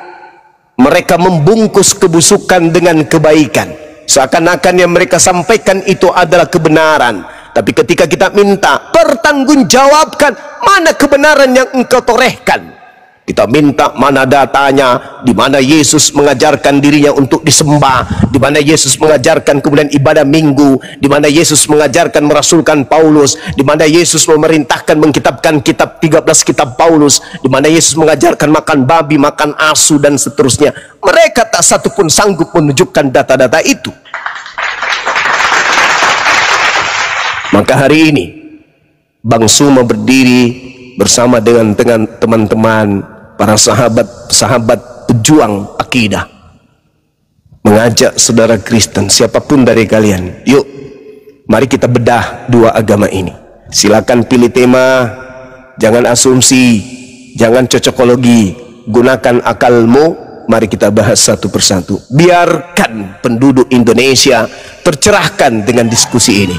Mereka membungkus kebusukan dengan kebaikan, seakan-akan yang mereka sampaikan itu adalah kebenaran. Tapi ketika kita minta pertanggungjawabkan, mana kebenaran yang engkau torehkan, kita minta mana datanya, di mana Yesus mengajarkan dirinya untuk disembah, di mana Yesus mengajarkan kemudian ibadah minggu, di mana Yesus mengajarkan merasulkan Paulus, di mana Yesus memerintahkan mengkitabkan kitab 13 kitab Paulus, di mana Yesus mengajarkan makan babi, makan asu dan seterusnya. Mereka tak satu pun sanggup menunjukkan data-data itu. Maka hari ini Bang Suma berdiri bersama dengan teman-teman para sahabat pejuang akidah, mengajak saudara Kristen siapapun dari kalian, yuk mari kita bedah dua agama ini. Silakan pilih tema, jangan asumsi, jangan cocokologi, gunakan akalmu. Mari kita bahas satu persatu. Biarkan penduduk Indonesia tercerahkan dengan diskusi ini.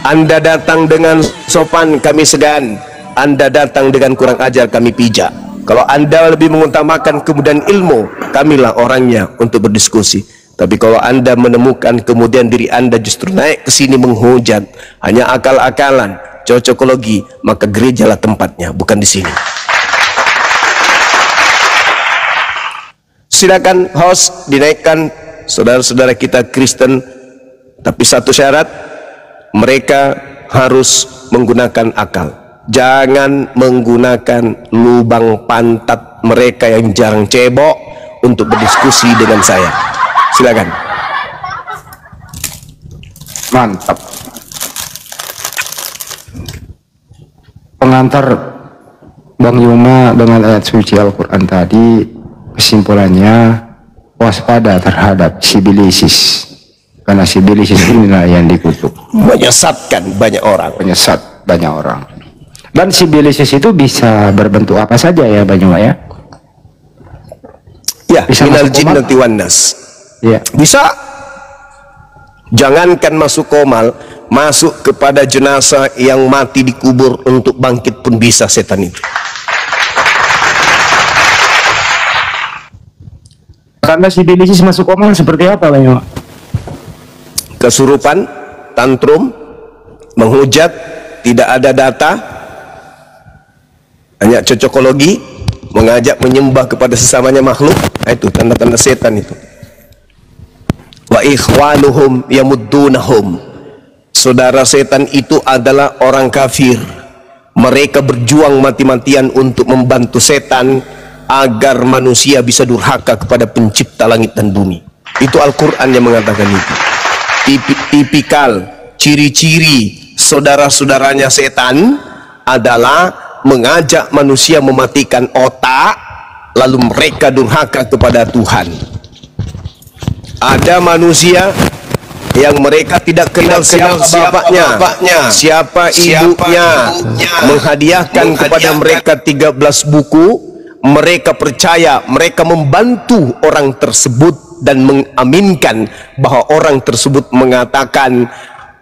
Anda datang dengan sopan, kami segan. Anda datang dengan kurang ajar, kami pijak. Kalau Anda lebih mengutamakan kemudian ilmu, kamilah orangnya untuk berdiskusi. Tapi kalau Anda menemukan kemudian diri Anda justru naik ke sini menghujat, hanya akal-akalan, cocokologi, maka gerejalah tempatnya, bukan di sini. Silakan host dinaikkan saudara-saudara kita Kristen, tapi satu syarat, mereka harus menggunakan akal. Jangan menggunakan lubang pantat mereka yang jarang cebok untuk berdiskusi dengan saya. Silakan. Mantap. Pengantar Bang Yuma dengan ayat suci Al-Quran tadi, kesimpulannya waspada terhadap sibilisis, karena sibilisis inilah yang dikutuk, Menyesatkan banyak orang. menyesat banyak orang. Dan sibilisis itu bisa berbentuk apa saja ya Bang Yuma ya? Ya, Bisa minal masuk jinnati wan nas. Ya. Bisa. Jangankan masuk komal, masuk kepada jenazah yang mati dikubur untuk bangkit pun bisa setan itu. Karena sibilisis masuk komal seperti apa Bang Yuma? Kesurupan, tantrum, menghujat, tidak ada data, hanya cocokologi, mengajak menyembah kepada sesamanya makhluk. Itu tanda-tanda setan itu. Wa ikhwanuhum yamuddunahum. Saudara setan itu adalah orang kafir. Mereka berjuang mati-matian untuk membantu setan agar manusia bisa durhaka kepada pencipta langit dan bumi. Itu Al-Quran yang mengatakan itu. Tipikal ciri-ciri saudara-saudaranya setan adalah mengajak manusia mematikan otak, lalu mereka durhaka kepada Tuhan. Ada manusia yang mereka tidak kenal siapa bapaknya, siapa ibunya, menghadiahkan kepada mereka 13 buku. Mereka percaya, mereka membantu orang tersebut dan mengaminkan bahwa orang tersebut mengatakan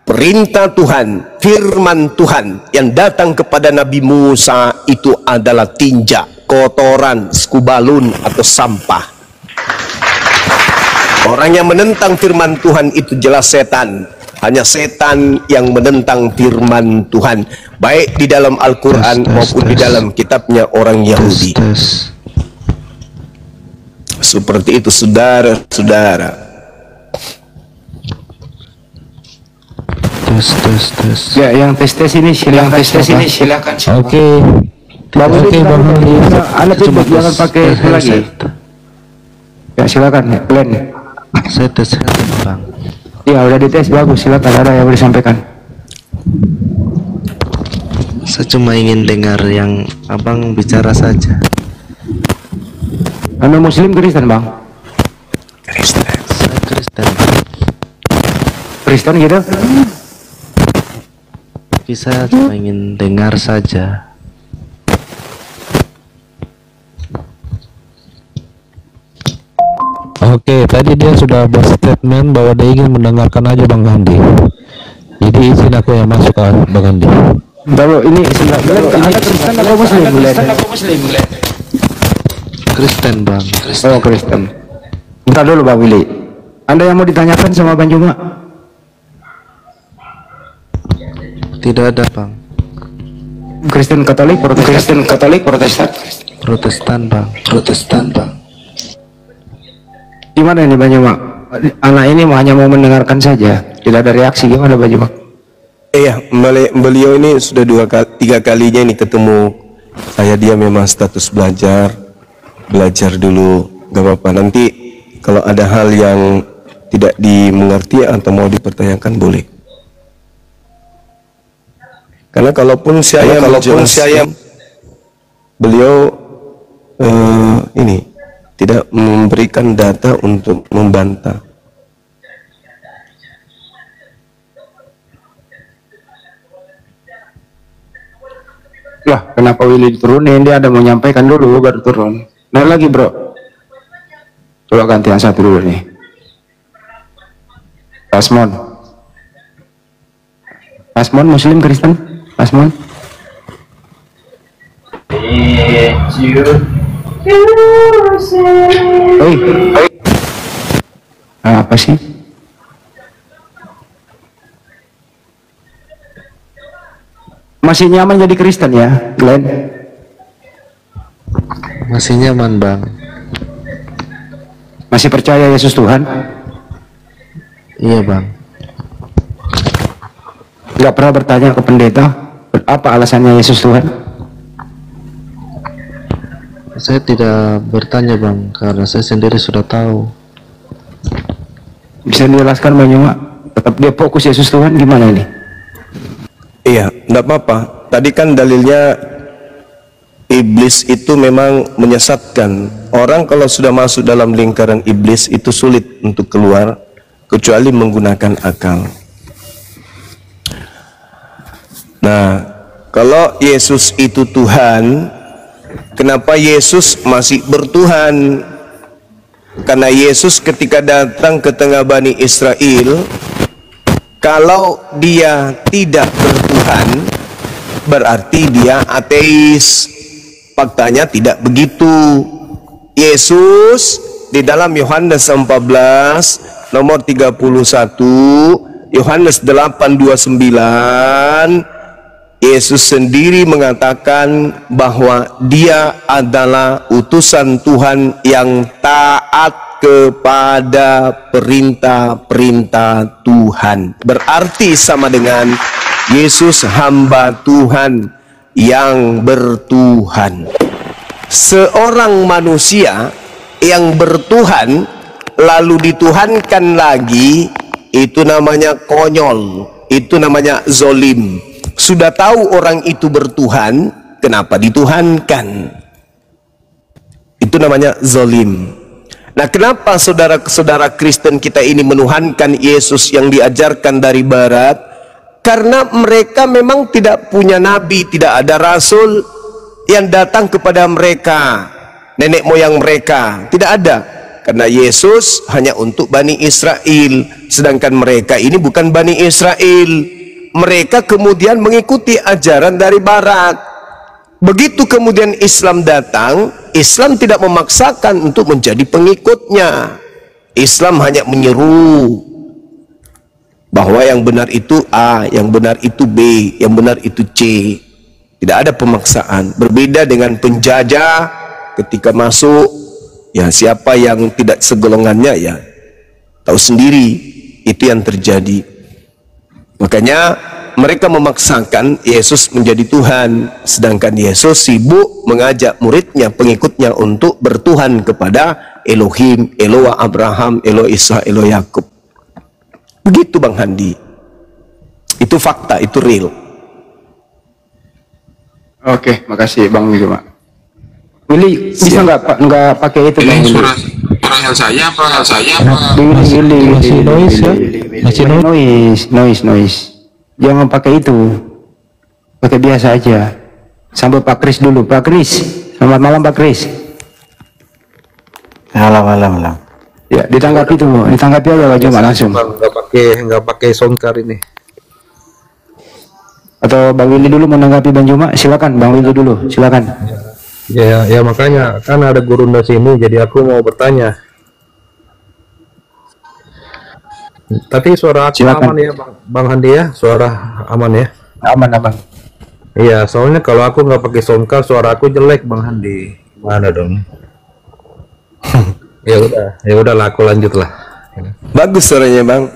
perintah Tuhan, firman Tuhan yang datang kepada Nabi Musa itu adalah tinja, kotoran, skubalun atau sampah. Orang yang menentang firman Tuhan itu jelas setan. Hanya setan yang menentang firman Tuhan, baik di dalam Al-Quran maupun di dalam kitabnya orang Yahudi. Seperti itu saudara-saudara. Ya, yang tes ini silakan. Oke. Bang Anda coba jangan pakai itu lagi. Ya silakan, plan. Saya tes Bang. Ya udah dites, bagus, silakan, ada yang boleh disampaikan. Saya cuma ingin dengar yang abang bicara saja. Anda Muslim Kristen bang? Kristen. Saya Kristen, Bang. Kristen gitu? Tapi saya cuma ingin dengar saja. Oke, tadi dia sudah berstatement bahwa dia ingin mendengarkan aja Bang Andi. Jadi izin aku yang masuk ke Bang Andi. Kalau ini istilah ini Kristen atau Muslim? Kristen, Bang. Kristen. Oh Kristen. Bentar dulu Bang Willy. Anda yang mau ditanyakan sama Bang Juma? Tidak ada, Bang. Kristen Katolik, Protestan? Protestan, Bang. Gimana ini Bang Juma? Anak ini hanya mau mendengarkan saja, tidak ada reaksi. Gimana Bang Juma? Iya, beliau ini sudah 3 kalinya ini ketemu saya. Dia memang status belajar dulu, gak apa-apa. Nanti kalau ada hal yang tidak dimengerti atau mau dipertanyakan boleh. Karena kalaupun saya beliau ini tidak memberikan data untuk membantah. Lah, kenapa Willy diturunin? Dia ada mau nyampaikan dulu baru turun. Nah lagi bro, coba ganti yang satu dulu nih. Pasmon Muslim Kristen? Pasmon? Oi. Apa sih? Masih nyaman jadi Kristen ya, Glenn? Masih nyaman, Bang. Masih percaya Yesus Tuhan? Iya, Bang. Nggak pernah bertanya ke pendeta apa alasannya Yesus Tuhan? Saya tidak bertanya, Bang, karena saya sendiri sudah tahu. Bisa dijelaskan Bang Juma? Tetap dia fokus Yesus Tuhan gimana ini? Iya, enggak apa-apa. Tadi kan dalilnya iblis itu memang menyesatkan. Orang kalau sudah masuk dalam lingkaran iblis itu sulit untuk keluar kecuali menggunakan akal. Nah, kalau Yesus itu Tuhan, kenapa Yesus masih bertuhan? Karena Yesus ketika datang ke tengah Bani Israel, kalau dia tidak bertuhan, berarti dia ateis. Faktanya tidak begitu. Yesus di dalam Yohanes 14 nomor 31, Yohanes 8:29, Yesus sendiri mengatakan bahwa dia adalah utusan Tuhan yang taat kepada perintah-perintah Tuhan. Berarti sama dengan Yesus hamba Tuhan yang bertuhan. Seorang manusia yang bertuhan lalu dituhankan lagi, itu namanya konyol, itu namanya zolim. Sudah tahu orang itu bertuhan, kenapa dituhankan? Itu namanya zolim. Nah, kenapa saudara-saudara Kristen kita ini menuhankan Yesus yang diajarkan dari barat? Karena mereka memang tidak punya nabi, tidak ada rasul yang datang kepada mereka, nenek moyang mereka, tidak ada. Karena Yesus hanya untuk Bani Israel, sedangkan mereka ini bukan Bani Israel. Mereka kemudian mengikuti ajaran dari barat. Begitu kemudian Islam datang, Islam tidak memaksakan untuk menjadi pengikutnya. Islam hanya menyeru bahwa yang benar itu A, yang benar itu B, yang benar itu C. Tidak ada pemaksaan. Berbeda dengan penjajah ketika masuk, ya siapa yang tidak segolongannya ya tahu sendiri itu yang terjadi. Makanya mereka memaksakan Yesus menjadi Tuhan, sedangkan Yesus sibuk mengajak muridnya, pengikutnya untuk bertuhan kepada Elohim, Eloah Abraham, Eloah Ishak, Eloah Yakub. Begitu Bang Handi. Itu fakta, itu real. Oke, makasih Bang Juma. Willy bisa nggak pakai itu Bang? Ini suara saya apa? Willy masih noise ya? Masih noise. Jangan pakai itu, pakai biasa aja. Sampai Pak Kris dulu. Pak Kris, selamat malam Pak Kris. Malam. Ya, ditanggapi aja Pak Juma langsung. Nggak pakai soundcard ini. Atau Bang Willy dulu menanggapi Bang Juma? Silakan Bang Willy dulu, silakan. Ya makanya kan ada Gurunda sini, jadi aku mau bertanya. Tapi suara aku Silakan. aman ya Bang Handi ya? Suara aman ya? Aman. Iya, soalnya kalau aku nggak pakai soundcard suara aku jelek Bang Handi. Mana dong? ya udahlah aku lanjut lah. Bagus suaranya Bang.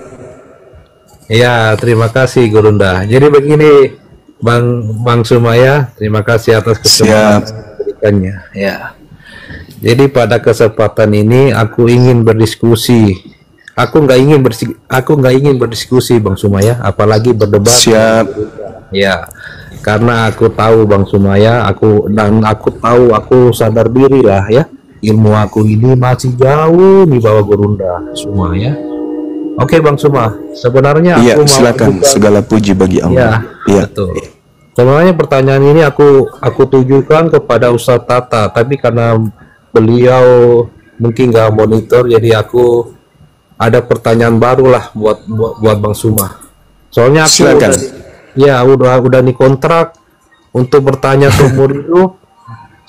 Iya, terima kasih Gurunda. Jadi begini Bang Sumaya, terima kasih atas kesempatan berikannya. Ya. Jadi pada kesempatan ini aku ingin berdiskusi. Aku nggak ingin berdiskusi Bang Sumaya, apalagi berdebat. Siap. Ya. Karena aku tahu Bang Sumaya, aku tahu aku sadar diri lah ya. Ilmu aku ini masih jauh di bawah Gurunda Sumaya. Oke Bang Suma, sebenarnya aku mau silakan segala puji bagi Allah. Iya, betul. Sebenarnya pertanyaan ini aku tujukan kepada Ustadz Tata, tapi karena beliau mungkin nggak monitor, jadi aku ada pertanyaan baru lah buat Bang Suma. Soalnya aku udah nih kontrak untuk bertanya seumur hidup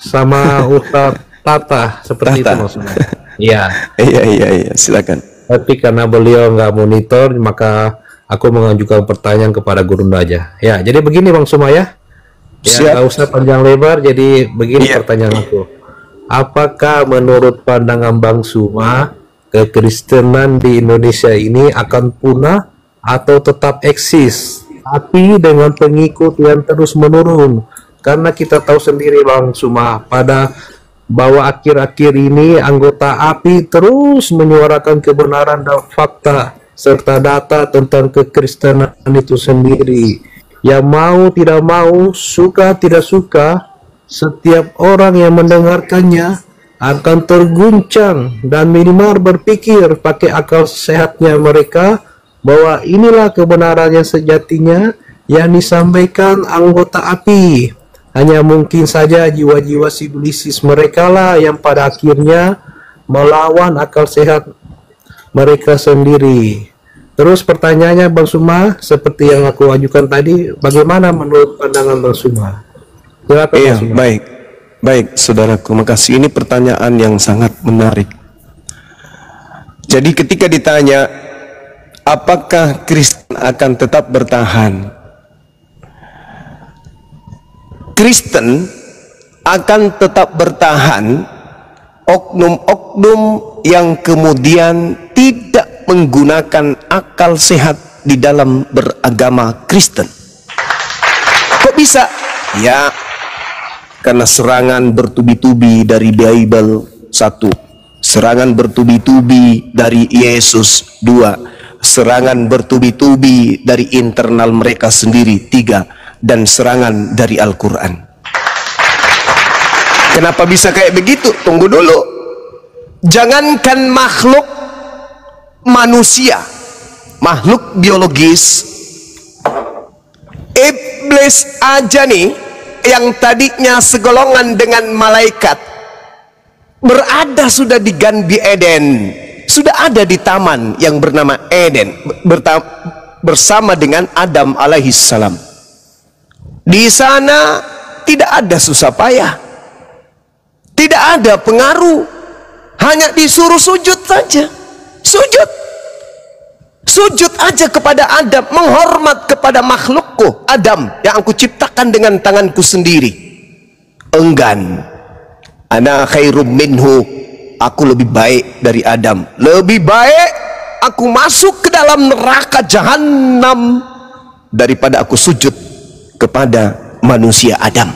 sama Ustadz Tata seperti itu maksudnya. Iya, silakan. Tapi karena beliau nggak monitor, maka aku mengajukan pertanyaan kepada Gurunda aja. Ya, jadi begini Bang Suma ya. Ya, nggak usah panjang lebar. Jadi begini pertanyaan aku. Apakah menurut pandangan Bang Suma, kekristenan di Indonesia ini akan punah atau tetap eksis, tapi dengan pengikut yang terus menurun? Karena kita tahu sendiri Bang Suma, bahwa akhir-akhir ini anggota API terus menyuarakan kebenaran dan fakta serta data tentang kekristenan itu sendiri. Yang mau tidak mau, suka tidak suka, setiap orang yang mendengarkannya akan terguncang dan minimal berpikir pakai akal sehatnya mereka bahwa inilah kebenaran yang sejatinya yang disampaikan anggota API. Hanya mungkin saja jiwa-jiwa sibilisis mereka lah yang pada akhirnya melawan akal sehat mereka sendiri. Terus pertanyaannya Bang Suma, seperti yang aku ajukan tadi, bagaimana menurut pandangan Bang Suma? Silakan Bang Suma. Baik saudaraku, makasih. Ini pertanyaan yang sangat menarik. Jadi ketika ditanya apakah Kristen akan tetap bertahan, Kristen akan tetap bertahan oknum-oknum yang kemudian tidak menggunakan akal sehat di dalam beragama Kristen. Kok bisa? Ya, karena serangan bertubi-tubi dari Bible 1, serangan bertubi-tubi dari Yesus 2, serangan bertubi-tubi dari internal mereka sendiri 3, dan serangan dari Al-Quran. Kenapa bisa kayak begitu? Tunggu dulu. Jangankan makhluk manusia, makhluk biologis, iblis aja nih yang tadinya segolongan dengan malaikat berada sudah di Ganbi Eden, sudah ada di taman yang bernama Eden bersama dengan Adam alaihissalam. Di sana tidak ada susah payah, tidak ada pengaruh, hanya disuruh sujud saja. Sujud aja kepada Adam, menghormat kepada makhlukku Adam yang aku ciptakan dengan tanganku sendiri. Enggan. Ana khairum minhu, aku lebih baik dari Adam. Lebih baik aku masuk ke dalam neraka jahanam daripada aku sujud kepada manusia Adam.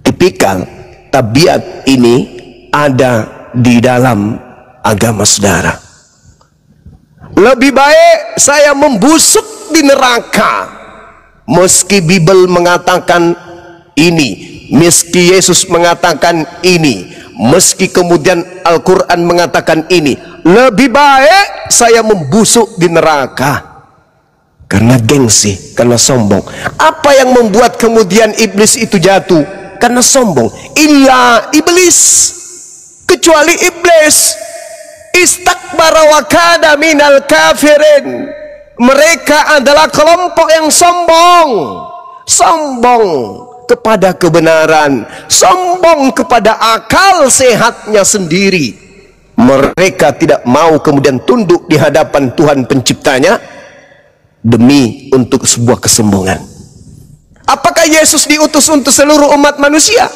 Tipikal tabiat ini ada di dalam agama saudara. Lebih baik saya membusuk di neraka, meski Bible mengatakan ini, meski Yesus mengatakan ini, meski kemudian Al-Quran mengatakan ini, lebih baik saya membusuk di neraka. Karena gengsi, karena sombong. Apa yang membuat kemudian iblis itu jatuh? Karena sombong. Illa iblis, kecuali iblis, istakbara wa kana minal kafirin. Mereka adalah kelompok yang sombong. Sombong kepada kebenaran, sombong kepada akal sehatnya sendiri. Mereka tidak mau kemudian tunduk di hadapan Tuhan penciptanya demi untuk sebuah kesombongan. Apakah Yesus diutus untuk seluruh umat manusia?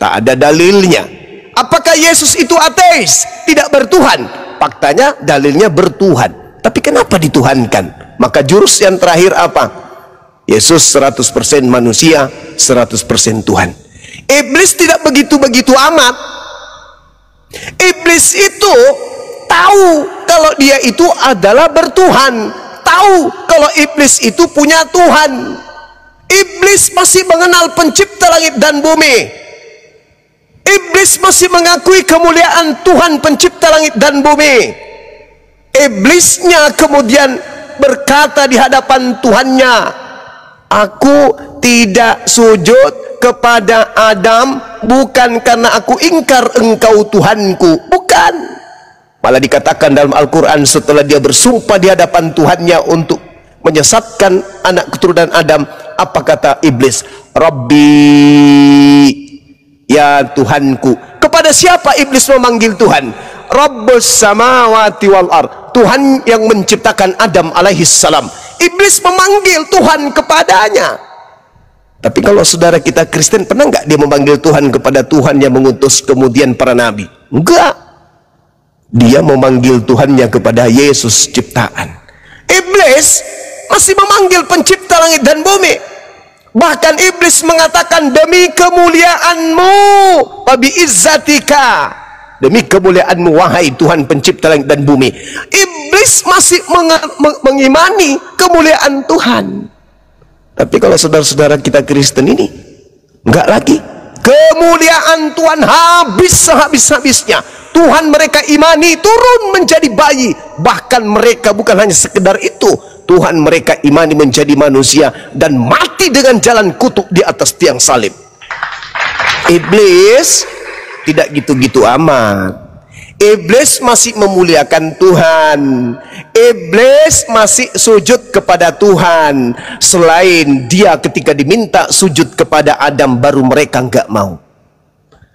Tak ada dalilnya. Apakah Yesus itu ateis, tidak bertuhan? Faktanya dalilnya bertuhan. Tapi kenapa dituhankan? Maka jurus yang terakhir apa? Yesus 100% manusia, 100% Tuhan. Iblis tidak begitu-begitu amat. Iblis itu tahu kalau dia itu adalah bertuhan. Tahu kalau iblis itu punya Tuhan. Iblis masih mengenal pencipta langit dan bumi. Iblis masih mengakui kemuliaan Tuhan pencipta langit dan bumi. Iblisnya kemudian berkata di hadapan Tuhannya, aku tidak sujud kepada Adam bukan karena aku ingkar engkau Tuhanku. Bukan. Malah dikatakan dalam Al-Quran setelah dia bersumpah di hadapan Tuhannya untuk menyesatkan anak keturunan Adam, apa kata iblis? Rabbi, ya Tuhanku. Kepada siapa iblis memanggil Tuhan? Rabbus samawati wal ard, Tuhan yang menciptakan Adam alaihissalam. Iblis memanggil Tuhan kepadanya. Tapi kalau saudara kita Kristen, pernah nggak dia memanggil Tuhan kepada Tuhan yang mengutus kemudian para nabi? Enggak. Dia memanggil Tuhannya kepada Yesus ciptaan. Iblis masih memanggil pencipta langit dan bumi. Bahkan iblis mengatakan, demi kemuliaanmu, wabi izzatika, demi kemuliaanmu wahai Tuhan pencipta langit dan bumi. Iblis masih mengimani kemuliaan Tuhan. Tapi kalau saudara-saudara kita Kristen ini enggak lagi. Kemuliaan Tuhan habis sehabis-habisnya. Tuhan mereka imani turun menjadi bayi. Bahkan mereka bukan hanya sekedar itu, Tuhan mereka imani menjadi manusia dan mati dengan jalan kutuk di atas tiang salib. Iblis tidak gitu-gitu amat. Iblis masih memuliakan Tuhan. Iblis masih sujud kepada Tuhan. Selain dia ketika diminta sujud kepada Adam, baru mereka nggak mau.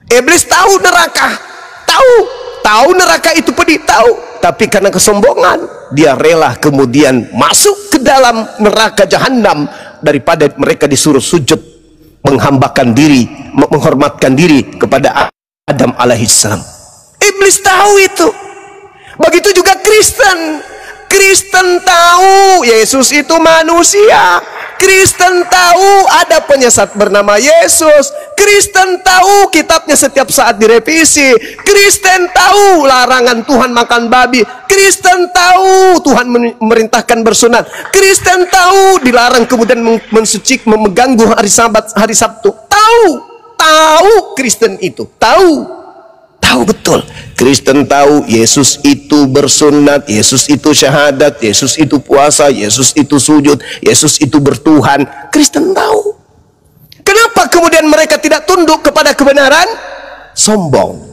Iblis tahu neraka, tahu neraka itu pedih, tahu. Tapi karena kesombongan, dia rela kemudian masuk ke dalam neraka jahanam daripada mereka disuruh sujud, menghambakan diri, menghormatkan diri kepada Adam alaihissalam. Iblis tahu itu. Begitu juga Kristen. Kristen tahu Yesus itu manusia. Kristen tahu ada penyesat bernama Yesus. Kristen tahu kitabnya setiap saat direvisi. Kristen tahu larangan Tuhan makan babi. Kristen tahu Tuhan memerintahkan bersunat. Kristen tahu dilarang kemudian mengganggu hari Sabat, hari Sabtu. Tahu Kristen itu. Tahu betul. Kristen tahu Yesus itu bersunat, Yesus itu syahadat, Yesus itu puasa, Yesus itu sujud, Yesus itu bertuhan. Kristen tahu. Kenapa kemudian mereka tidak tunduk kepada kebenaran? Sombong.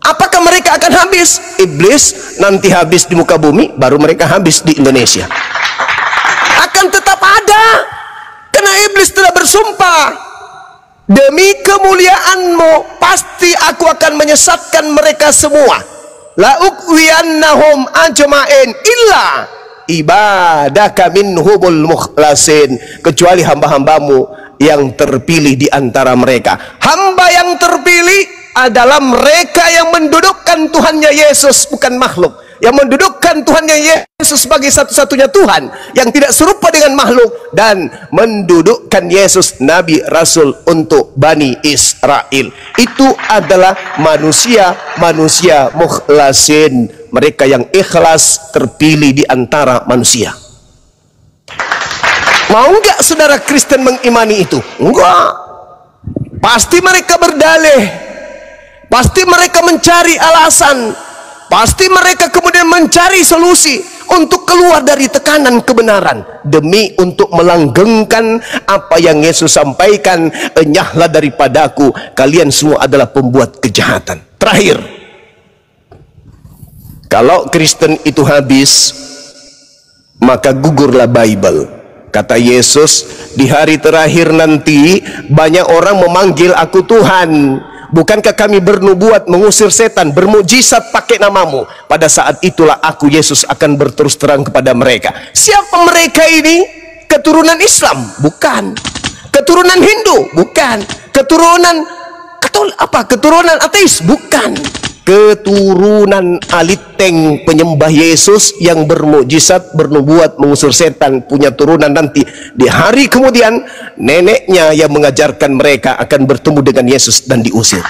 Apakah mereka akan habis? Iblis nanti habis di muka bumi, baru mereka habis di Indonesia. Akan tetap ada. Karena iblis telah bersumpah, demi kemuliaanmu pasti aku akan menyesatkan mereka semua. La uqwiyannahum ajma'in illa ibadaka minhumul mukhlasin, kecuali hamba-hambamu yang terpilih di antara mereka. Hamba yang terpilih adalah mereka yang mendudukkan Tuhannya Yesus, bukan makhluk. Yang mendudukkan Tuhannya Yesus sebagai satu-satunya Tuhan yang tidak serupa dengan makhluk, dan mendudukkan Yesus Nabi Rasul untuk Bani Israel. Itu adalah manusia mukhlasin, mereka yang ikhlas terpilih di antara manusia. Mau nggak saudara Kristen mengimani itu? Enggak. Pasti mereka berdalih, pasti mereka mencari alasan, pasti mereka kemudian mencari solusi untuk keluar dari tekanan kebenaran, demi untuk melanggengkan apa yang Yesus sampaikan, enyahlah daripadaku, kalian semua adalah pembuat kejahatan. Terakhir, kalau Kristen itu habis, maka gugurlah Bible. Kata Yesus, di hari terakhir nanti banyak orang memanggil aku Tuhan. Bukankah kami bernubuat, mengusir setan, bermujizat pakai namamu? Pada saat itulah aku, Yesus, akan berterus terang kepada mereka. Siapa mereka ini? Keturunan Islam? Bukan. Keturunan Hindu? Bukan. Keturunan Katolik? Apa? Keturunan ateis? Bukan. Keturunan aliteng penyembah Yesus yang bermukjizat, bernubuat, mengusir setan, punya turunan nanti. Di hari kemudian neneknya yang mengajarkan mereka akan bertemu dengan Yesus dan diusir.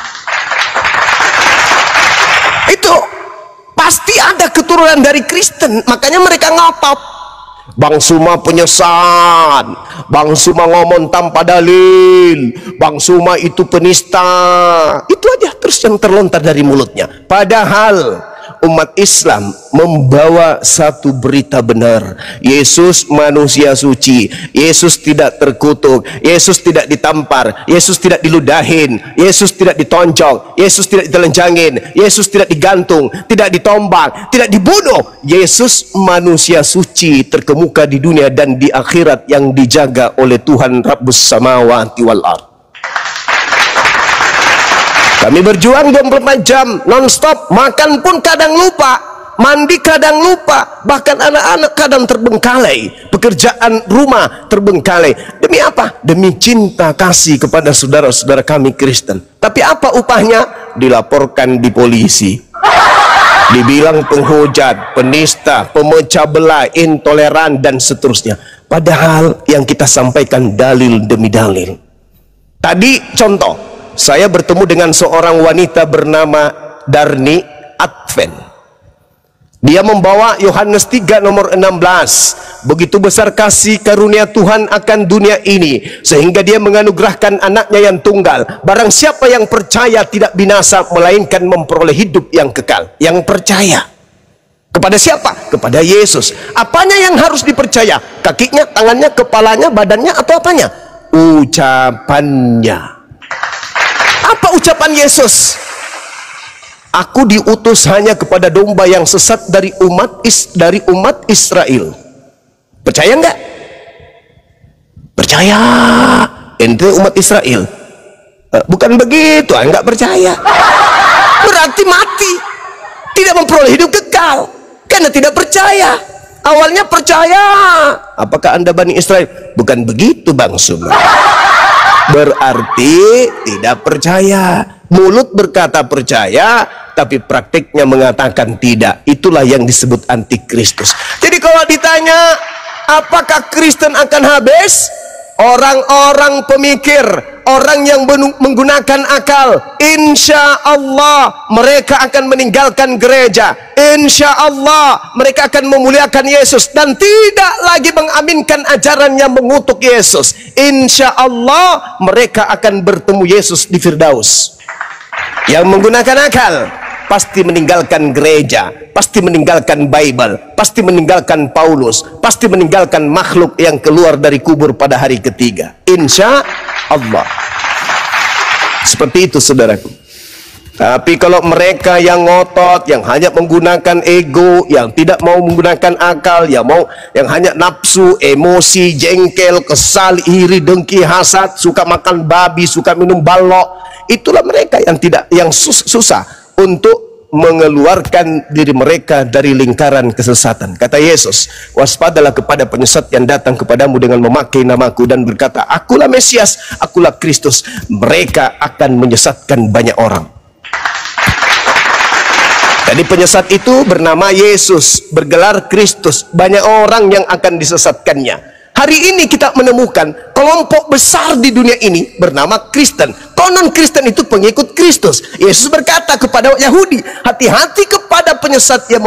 Itu pasti ada keturunan dari Kristen, makanya mereka ngotot. Bang Suma penyesat, Bang Suma ngomong tanpa dalil, Bang Suma itu penista. Itu aja terus yang terlontar dari mulutnya. Padahal umat Islam membawa satu berita benar. Yesus manusia suci, Yesus tidak terkutuk, Yesus tidak ditampar, Yesus tidak diludahin, Yesus tidak ditonjok, Yesus tidak ditelanjangin, Yesus tidak digantung, tidak ditombak, tidak dibunuh. Yesus manusia suci terkemuka di dunia dan di akhirat yang dijaga oleh Tuhan Rabbus Samawati wal Ard. Kami berjuang 24 jam non-stop, makan pun kadang lupa, mandi kadang lupa, bahkan anak-anak kadang terbengkalai, pekerjaan rumah terbengkalai. Demi apa? Demi cinta kasih kepada saudara-saudara kami Kristen. Tapi apa upahnya? Dilaporkan di polisi, dibilang penghujat, penista, pemecah belah, intoleran, dan seterusnya. Padahal yang kita sampaikan dalil demi dalil. Tadi contoh, saya bertemu dengan seorang wanita bernama Darni Advent. Dia membawa Yohanes 3 nomor 16. Begitu besar kasih karunia Tuhan akan dunia ini, sehingga dia menganugerahkan anaknya yang tunggal. Barang siapa yang percaya tidak binasa, melainkan memperoleh hidup yang kekal. Yang percaya. Kepada siapa? Kepada Yesus. Apanya yang harus dipercaya? Kakinya, tangannya, kepalanya, badannya, atau apanya? Ucapannya. Apa ucapan Yesus? Aku diutus hanya kepada domba yang sesat dari umat Israel. Percaya enggak? Percaya. Ente umat Israel. Bukan begitu, enggak percaya. Berarti mati. Tidak memperoleh hidup kekal. Karena tidak percaya. Awalnya percaya. Apakah Anda Bani Israel? Bukan begitu, Bang Suma. Berarti tidak percaya. Mulut berkata percaya, tapi praktiknya mengatakan tidak. Itulah yang disebut antikristus. Jadi kalau ditanya apakah Kristen akan habis, orang-orang pemikir, orang yang menggunakan akal, insya Allah mereka akan meninggalkan gereja. Insya Allah mereka akan memuliakan Yesus dan tidak lagi mengaminkan ajaran yang mengutuk Yesus. Insya Allah mereka akan bertemu Yesus di Firdaus. Yang menggunakan akal pasti meninggalkan gereja, pasti meninggalkan Bible, pasti meninggalkan Paulus, pasti meninggalkan makhluk yang keluar dari kubur pada hari ketiga. Insya Allah. Seperti itu, saudaraku. Tapi kalau mereka yang ngotot, yang hanya menggunakan ego, yang tidak mau menggunakan akal, yang hanya nafsu, emosi, jengkel, kesal, iri, dengki, hasad, suka makan babi, suka minum balok, itulah mereka yang susah untuk mengeluarkan diri mereka dari lingkaran kesesatan. Kata Yesus, waspadalah kepada penyesat yang datang kepadamu dengan memakai namaku dan berkata, akulah Mesias, akulah Kristus. Mereka akan menyesatkan banyak orang. Jadi penyesat itu bernama Yesus, bergelar Kristus. Banyak orang yang akan disesatkannya. Hari ini kita menemukan kalau kelompok besar di dunia ini bernama Kristen. Konon Kristen itu pengikut Kristus. Yesus berkata kepada Yahudi, hati-hati kepada penyesat yang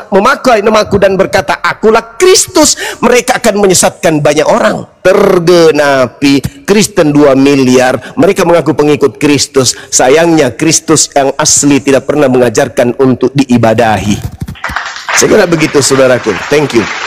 memakai namaku dan berkata, akulah Kristus. Mereka akan menyesatkan banyak orang. Tergenapi, Kristen 2 miliar, mereka mengaku pengikut Kristus. Sayangnya Kristus yang asli tidak pernah mengajarkan untuk diibadahi. Saya kira begitu, saudaraku. Thank you.